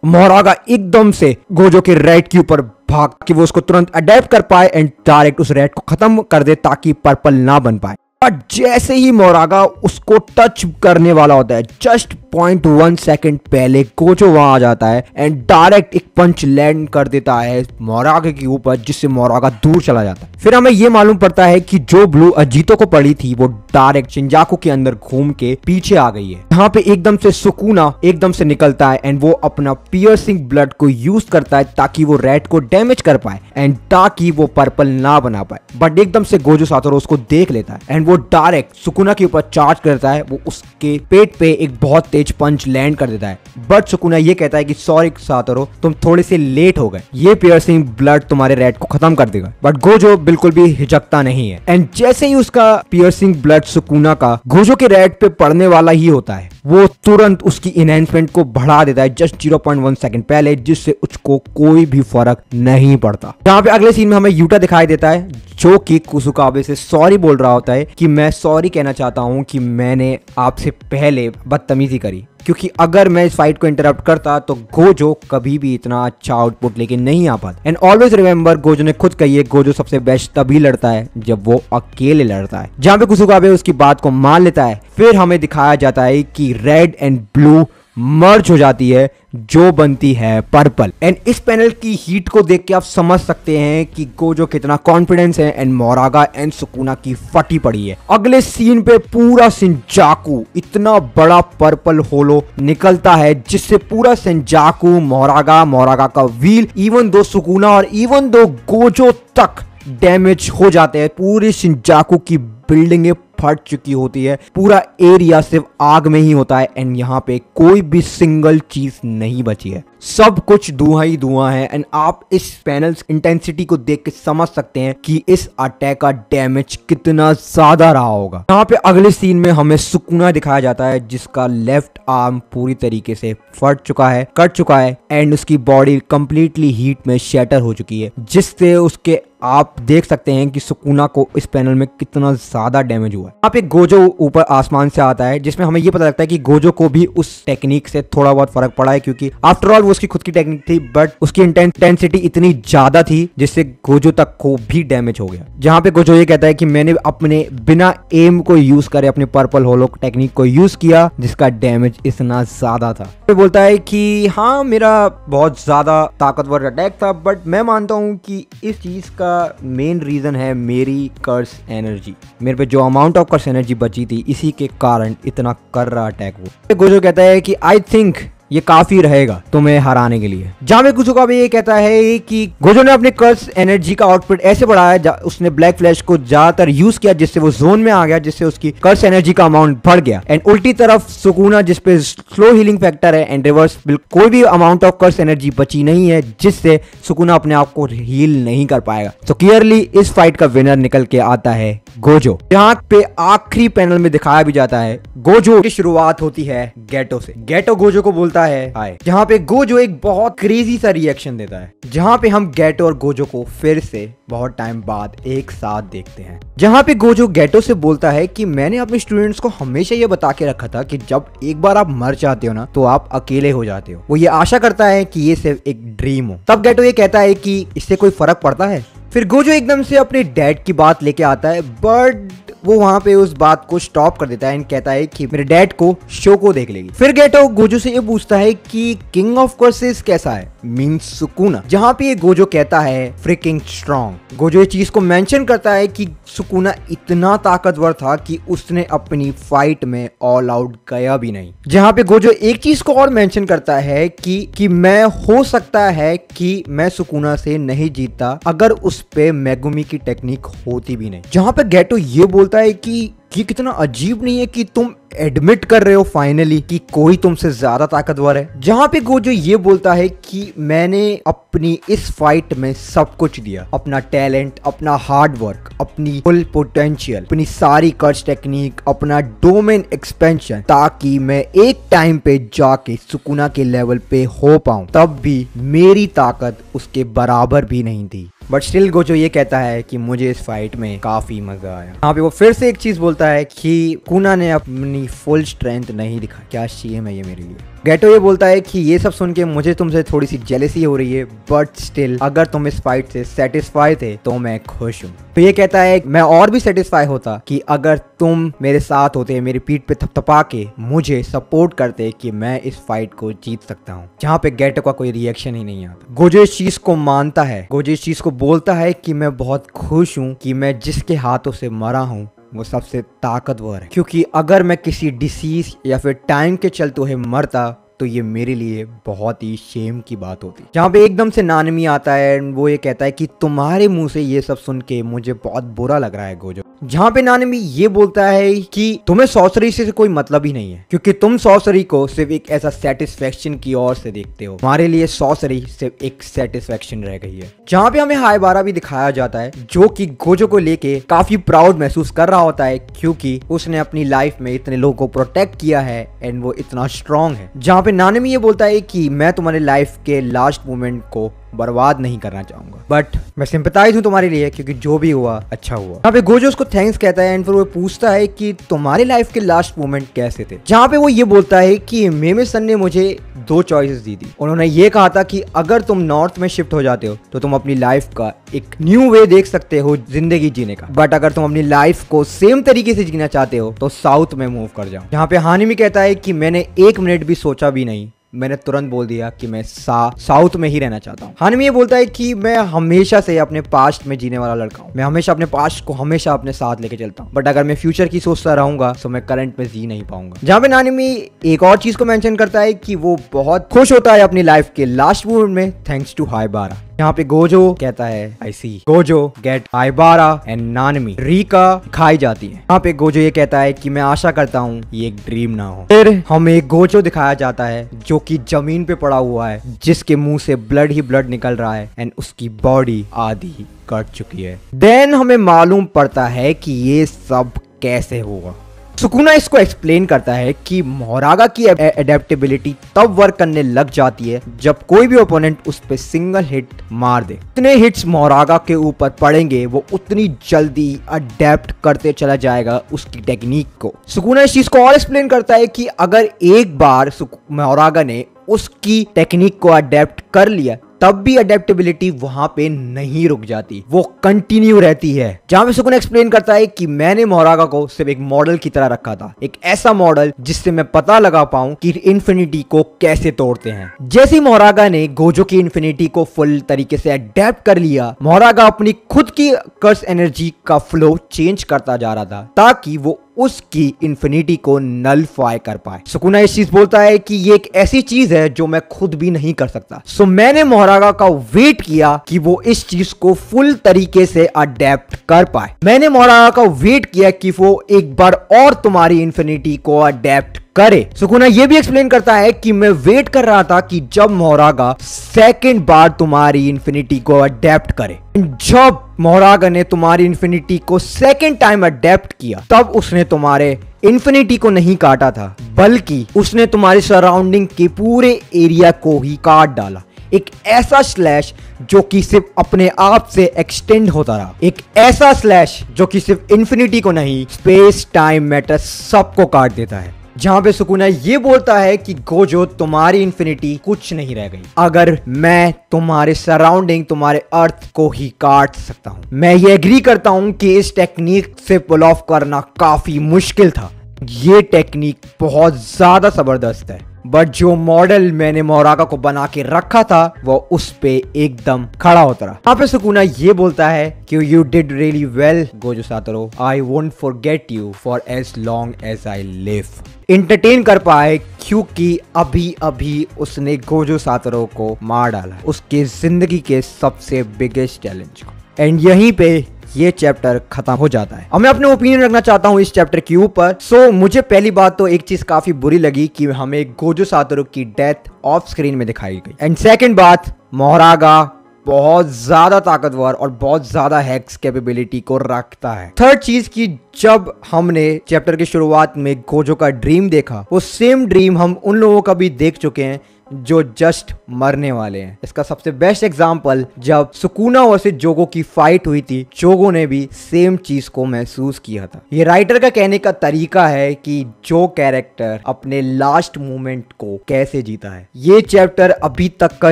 मोरागा एकदम से गोजो के रेड के ऊपर भाग कि वो उसको तुरंत अडेप्ट कर पाए एंड डायरेक्ट उस रेड को खत्म कर दे ताकि पर्पल ना बन पाए। बट जैसे ही मोरागा उसको टच करने वाला होता है, जस्ट 0.1 सेकंड पहले गोजो वहां आ जाता है एंड डायरेक्ट एक पंच लैंड कर देता है मोरागा के ऊपर, जिससे मोरागा दूर चला जाता है। फिर हमें यह मालूम पड़ता है कि जो ब्लू अजीतो को पड़ी थी वो डायरेक्ट शिंजाकू के अंदर घूम के पीछे आ गई है। यहाँ पे एकदम से सुकुना एकदम से निकलता है एंड वो अपना पियर्सिंग ब्लड को यूज करता है ताकि वो रेड को डैमेज कर पाए एंड ताकि वो पर्पल ना बना पाए। बट एकदम से गोजो सातोरो उसको देख लेता है एंड वो डायरेक्ट सुकुना के ऊपर चार्ज करता है। वो उसके पेट पे एक बहुत तेज तेज पंच लैंड कर देता है, बट सुकुना ये कहता है कि सॉरी सातोरू, तुम थोड़े से लेट हो गए, ये पियर्सिंग ब्लड तुम्हारे रेड को खत्म कर देगा। बट गोजो बिल्कुल भी हिचकता नहीं है, एंड जैसे ही उसका पियर्सिंग ब्लड सुकुना का गोजो के रेड पे पड़ने वाला ही होता है, वो तुरंत उसकी इनहेंसमेंट को बढ़ा देता है जस्ट 0.1 सेकंड पहले, जिससे उसको कोई भी फर्क नहीं पड़ता। यहाँ पे अगले सीन में हमें यूटा दिखाई देता है जो कि कुसुकाबे से सॉरी बोल रहा होता है कि मैं सॉरी कहना चाहता हूँ कि मैंने आपसे पहले बदतमीजी करी, क्योंकि अगर मैं इस फाइट को इंटरप्ट करता तो गोजो कभी भी इतना अच्छा आउटपुट लेके नहीं आ पाता। एंड ऑलवेज रिमेंबर, गोजो ने खुद कही है, गोजो सबसे बेस्ट तभी लड़ता है जब वो अकेले लड़ता है। जहाँ पे कुसुकाबे उसकी बात को मान लेता है, फिर हमें दिखाया जाता है कि रेड एंड ब्लू मर्ज हो जाती है जो बनती है पर्पल। एंड इस पैनल की हीट को देख के आप समझ सकते हैं कि गोजो कितना कॉन्फिडेंस है, एंड मोरागा एंड सुकुना की फटी पड़ी है। अगले सीन पे पूरा सिंजाकू इतना बड़ा पर्पल होलो निकलता है जिससे पूरा सिंजाकू, मोरागा का व्हील, इवन दो सुकुना और इवन दो गोजो तक डैमेज हो जाते हैं। पूरी सिंजाकू की बिल्डिंगें फट चुकी होती है, पूरा एरिया सिर्फ आग में ही होता है, एंड यहाँ पे कोई भी सिंगल चीज नहीं बची है, सब कुछ धुआं ही धुआं है। एंड आप इस पैनल्स इंटेंसिटी को देख के समझ सकते हैं कि इस अटैक का डैमेज कितना ज्यादा रहा होगा। यहाँ पे अगले सीन में हमें सुकुना दिखाया जाता है जिसका लेफ्ट आर्म पूरी तरीके से फट चुका है, कट चुका है, एंड उसकी बॉडी कंप्लीटली हीट में शैटर हो चुकी है, जिससे उसके आप देख सकते हैं कि सुकुना को इस पैनल में कितना ज्यादा डैमेज हुआ है। यहाँ पे गोजो ऊपर आसमान से आता है, जिसमें हमें ये पता लगता है कि गोजो को भी उस टेक्निक से थोड़ा बहुत फर्क पड़ा है, क्योंकि आफ्टर ऑल वो उसकी खुद की टेक्निक थी, बट उसकी इंटेंसिटी इतनी ज्यादा थी जिससे गोजो तक को भी डैमेज हो गया। जहाँ पे गोजो ये कहता है कि मैंने अपने बिना एम को यूज करे अपने पर्पल होलो टेक्निक को यूज किया, जिसका डैमेज इतना ज्यादा था। वो बोलता है कि हाँ, मेरा बहुत ज्यादा ताकतवर अटैक था, बट मैं मानता हूँ कि इस चीज का मेन रीजन है मेरी कर्स एनर्जी, मेरे पे जो अमाउंट ऑफ कर्स एनर्जी बची थी, इसी के कारण इतना कर रहा अटैक वो। गोजो कहता है कि आई थिंक ये काफी रहेगा तुम्हें हराने के लिए। जहाँ पे कुसुकाबे ये कहता है कि गोजो ने अपने कर्स एनर्जी का आउटपुट ऐसे बढ़ाया, उसने ब्लैक फ्लैश को ज्यादातर यूज किया जिससे वो जोन में आ गया, जिससे उसकी कर्स एनर्जी का अमाउंट बढ़ गया। एंड उल्टी तरफ सुकुना जिसपे स्लो हीलिंग फैक्टर है, एंड रिवर्स कोई भी अमाउंट ऑफ कर्स एनर्जी बची नहीं है, जिससे सुकुना अपने आप को हील नहीं कर पाएगा। तो क्लियरली इस फाइट का विनर निकल के आता है गोजो। यहाँ पे आखिरी पैनल में दिखाया भी जाता है गोजो की शुरुआत होती है गेटो से। गेटो गोजो को बोलता है हाय, जहाँ पे गोजो एक बहुत क्रेजी सा रिएक्शन देता है, जहाँ पे हम गेटो और गोजो को फिर से बहुत टाइम बाद एक साथ देखते हैं। जहाँ पे गोजो गेटो से बोलता है कि मैंने अपने स्टूडेंट्स को हमेशा ये बता के रखा था कि जब एक बार आप मर जाते हो ना तो आप अकेले हो जाते हो। वो ये आशा करता है कि ये सिर्फ एक ड्रीम हो। तब गेटो ये कहता है कि इससे कोई फर्क पड़ता है। फिर गोजो एकदम से अपने डैड की बात लेके आता है, बट वो वहां पे उस बात को स्टॉप कर देता है एंड कहता है कि मेरे डैड को शो को देख लेगी। फिर गेटो गोजो से ये पूछता है कि किंग ऑफ कर्सेस कैसा है, मींस सुकुना, जहां पे ये गोजो कहता है फ्रिकिंग स्ट्रॉन्ग। गोजो ये चीज को मेंशन करता है कि सुकुना इतना ताकतवर था कि उसने अपनी फाइट में ऑल आउट गया भी नहीं। जहां पे गोजो एक चीज को और मेंशन करता है कि मैं हो सकता है कि मैं सुकुना से नहीं जीतता अगर उस पे मेगुमी की टेक्निक होती भी नहीं। जहां पे गेटो ये बोलता है कि ये कितना अजीब नहीं है कि तुम एडमिट कर रहे हो फाइनली कि कोई तुमसे ज्यादा ताकतवर है। जहां पे गोजो ये बोलता है कि मैंने अपनी इस फाइट में सब कुछ दिया, अपना टैलेंट, अपना हार्ड वर्क, अपनी फुल पोटेंशियल, अपनी सारी कर्स टेक्निक, अपना डोमेन एक्सपेंशन, ताकि मैं एक टाइम पे जाके सुकुना के लेवल पे हो पाऊं। तब भी मेरी ताकत उसके बराबर भी नहीं थी। बट स्टिल गोजो ये कहता है कि मुझे इस फाइट में काफी मजा आया। यहाँ पे वो फिर से एक चीज बोलता है कि कुना ने अपनी फुल स्ट्रेंथ नहीं दिखाई। क्या शेम है ये मेरे लिए। गेटो ये बोलता है कि ये सब सुन के मुझे तुमसे थोड़ी सी जेलसी हो रही है, बट स्टिल अगर तुम इस फाइट से सेटिस्फाई थे तो मैं खुश हूँ। तो ये कहता है मैं और भी सेटिस्फाई होता कि अगर तुम मेरे साथ होते, मेरी पीठ पे थपथपा के मुझे सपोर्ट करते कि मैं इस फाइट को जीत सकता हूँ। जहाँ पे गेटो का कोई रिएक्शन ही नहीं आता। गोजो इस चीज को मानता है, गोजो इस चीज को बोलता है कि मैं बहुत खुश हूँ कि मैं जिसके हाथों से मरा हूँ वो सबसे ताकतवर है, क्योंकि अगर मैं किसी डिसीज या फिर टाइम के चलते हुए मरता तो ये मेरे लिए बहुत ही शेम की बात होती। जहाँ पे एकदम से नानमी आता है एंड वो ये कहता है कि तुम्हारे मुंह से ये सब सुन के मुझे बहुत बुरा लग रहा है गोजो। जहाँ पे नानमी ये बोलता है कि तुम्हें सॉर्सरी से कोई मतलब ही नहीं है, क्योंकि तुम सॉर्सरी को सिर्फ एक ऐसा सेटिस्फेक्शन की ओर से देखते हो। हमारे लिए सॉर्सरी सिर्फ एक सेटिस्फेक्शन रह गई है। जहाँ पे हमें हाइबारा भी दिखाया जाता है जो कि गोजो को लेके काफी प्राउड महसूस कर रहा होता है, क्योंकि उसने अपनी लाइफ में इतने लोगों को प्रोटेक्ट किया है एंड वो इतना स्ट्रांग है। जहाँ पे नानमी ये बोलता है कि मैं तुम्हारे लाइफ के लास्ट मोमेंट को बर्बाद नहीं करना चाहूंगा, बट मैं सिंपैथाइज हूं तुम्हारे लिए, क्योंकि जो भी हुआ अच्छा हुआ। यहाँ पे गोजो उसको थैंक्स कहता है एंड फिर वो पूछता है कि तुम्हारी लाइफ के लास्ट मोमेंट कैसे थे। जहाँ पे वो ये बोलता है कि मेमे सन ने मुझे 2 चॉइसेस दी थी। उन्होंने ये कहा था कि अगर तुम नॉर्थ में शिफ्ट हो जाते हो तो तुम अपनी लाइफ का एक न्यू वे देख सकते हो जिंदगी जीने का, बट अगर तुम अपनी लाइफ को सेम तरीके से जीना चाहते हो तो साउथ में मूव कर जाओ। यहाँ पे हानिमी कहता है कि मैंने 1 मिनट भी सोचा भी नहीं, मैंने तुरंत बोल दिया कि मैं साउथ में ही रहना चाहता हूँ। हानिमी ये बोलता है कि मैं हमेशा से अपने पास्ट में जीने वाला लड़का हूँ। मैं हमेशा अपने पास्ट को हमेशा अपने साथ लेके चलता हूँ, बट अगर मैं फ्यूचर की सोचता रहूंगा तो मैं करंट में जी नहीं पाऊंगा। जहाँ पे नानिमी एक और चीज को मेंशन करता है कि वो बहुत खुश होता है अपनी लाइफ के लास्ट मोमेंट में थैंक्स टू हाइबारा। यहाँ पे गोजो कहता है आई सी Gojo gate Haibara and नानमी Rica खाई जाती है। यहाँ पे गोजो ये कहता है कि मैं आशा करता हूँ ये एक ड्रीम ना हो। फिर हमें गोजो दिखाया जाता है जो कि जमीन पे पड़ा हुआ है, जिसके मुंह से ब्लड ही ब्लड निकल रहा है एंड उसकी बॉडी आधी कट चुकी है। देन हमें मालूम पड़ता है कि ये सब कैसे होगा। सुकुना इसको एक्सप्लेन करता है कि मोरागा की एडेप्टेबिलिटी तब वर्क करने लग जाती है जब कोई भी ओपोनेंट उस पे सिंगल हिट मार दे। जितने हिट्स मोरागा के ऊपर पड़ेंगे वो उतनी जल्दी अडेप्ट करते चला जाएगा उसकी टेक्निक को। सुकुना इस चीज को और एक्सप्लेन करता है कि अगर एक बार मोरागा ने उसकी टेक्निक को अडेप्ट कर लिया तब भी अडेप्टेबिलिटी वहां पे नहीं रुक जाती, वो कंटिन्यू रहती है। जहां पे सुकुना एक्सप्लेन करता है कि मैंने मोरागा को सिर्फ एक मॉडल की तरह रखा था, एक ऐसा मॉडल जिससे मैं पता लगा पाऊं कि इन्फिनिटी को कैसे तोड़ते हैं। जैसे मोरागा ने गोजो की इन्फिनिटी को फुल तरीके से अडेप्ट कर लिया, मोरागा अपनी खुद की कर्स एनर्जी का फ्लो चेंज करता जा रहा था ताकि वो उसकी इन्फिनिटी को नलफाई कर पाए। सुकुना इस चीज बोलता है कि ये एक ऐसी चीज है जो मैं खुद भी नहीं कर सकता। सो मैंने मोरागा का वेट किया कि वो इस चीज को फुल तरीके से अडेप्ट कर पाए। मैंने मोरागा का वेट किया कि वो एक बार और तुम्हारी इन्फिनिटी को अडेप्ट करे। सुकुना ये भी एक्सप्लेन करता है कि मैं वेट कर रहा था कि जब मोरागा सेकंड बार तुम्हारी इन्फिनिटी को अडेप्ट करे। जब मोरागा ने तुम्हारी इन्फिनिटी को सेकंड टाइम अडेप्ट किया तब उसने तुम्हारे इन्फिनिटी को नहीं काटा था, बल्कि उसने तुम्हारे सराउंडिंग के पूरे एरिया को ही काट डाला। एक ऐसा स्लैश जो कि सिर्फ अपने आप से एक्सटेंड होता रहा, एक ऐसा स्लैश जो कि सिर्फ इन्फिनिटी को नहीं स्पेस टाइम मैटर सबको काट देता है। जहां पे सुकुना ये बोलता है कि गोजो तुम्हारी इन्फिनिटी कुछ नहीं रह गई अगर मैं तुम्हारे सराउंडिंग तुम्हारे अर्थ को ही काट सकता हूं। मैं ये एग्री करता हूं कि इस टेक्निक से पुल ऑफ करना काफी मुश्किल था। ये टेक्निक बहुत ज्यादा जबरदस्त है, बट जो मॉडल मैंने मोरागा को बना के रखा था वो उस पे एकदम खड़ा होता रहा। यहाँ पे सुकुना ये बोलता है कि you did really well Gojo Satoru, I won't forget you for as long as I live. Entertain कर पाए क्योंकि अभी अभी उसने गोजो सातोरू को मार डाला, उसके जिंदगी के सबसे बिगेस्ट चैलेंज को। एंड यहीं पे ये चैप्टर खत्म हो जाता है। अब मैं अपने ओपिनियन रखना चाहता हूँ इस चैप्टर के ऊपर। सो मुझे पहली बात तो एक चीज काफी बुरी लगी कि हमें गोजो सातोरू की डेथ ऑफ स्क्रीन में दिखाई गई। एंड सेकंड बात, मोरागा बहुत ज्यादा ताकतवर और बहुत ज्यादा हैक्स कैपेबिलिटी को रखता है। थर्ड चीज की जब हमने चैप्टर की शुरुआत में गोजो का ड्रीम देखा, वो सेम ड्रीम हम उन लोगों का भी देख चुके हैं जो जस्ट मरने वाले हैं। इसका सबसे बेस्ट एग्जांपल जब सुकुना वर्सेस जोगो की फाइट हुई थी, जोगो ने भी सेम चीज को महसूस किया था। ये राइटर का कहने का तरीका है कि जो कैरेक्टर अपने लास्ट मोमेंट को कैसे जीता है। ये चैप्टर अभी तक का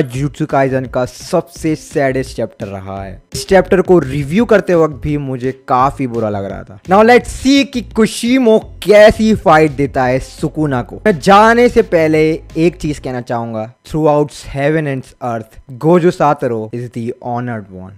जुजुत्सु काइसेन का सबसे सैडेस्ट चैप्टर रहा है। इस चैप्टर को रिव्यू करते वक्त भी मुझे काफी बुरा लग रहा था। नाउ लेट्स सी कि कुशिमो कैसी फाइट देता है सुकुना को। मैं जाने से पहले एक चीज कहना चाहूंगा, throughout heaven and earth, Gojo Satoru is the honored one.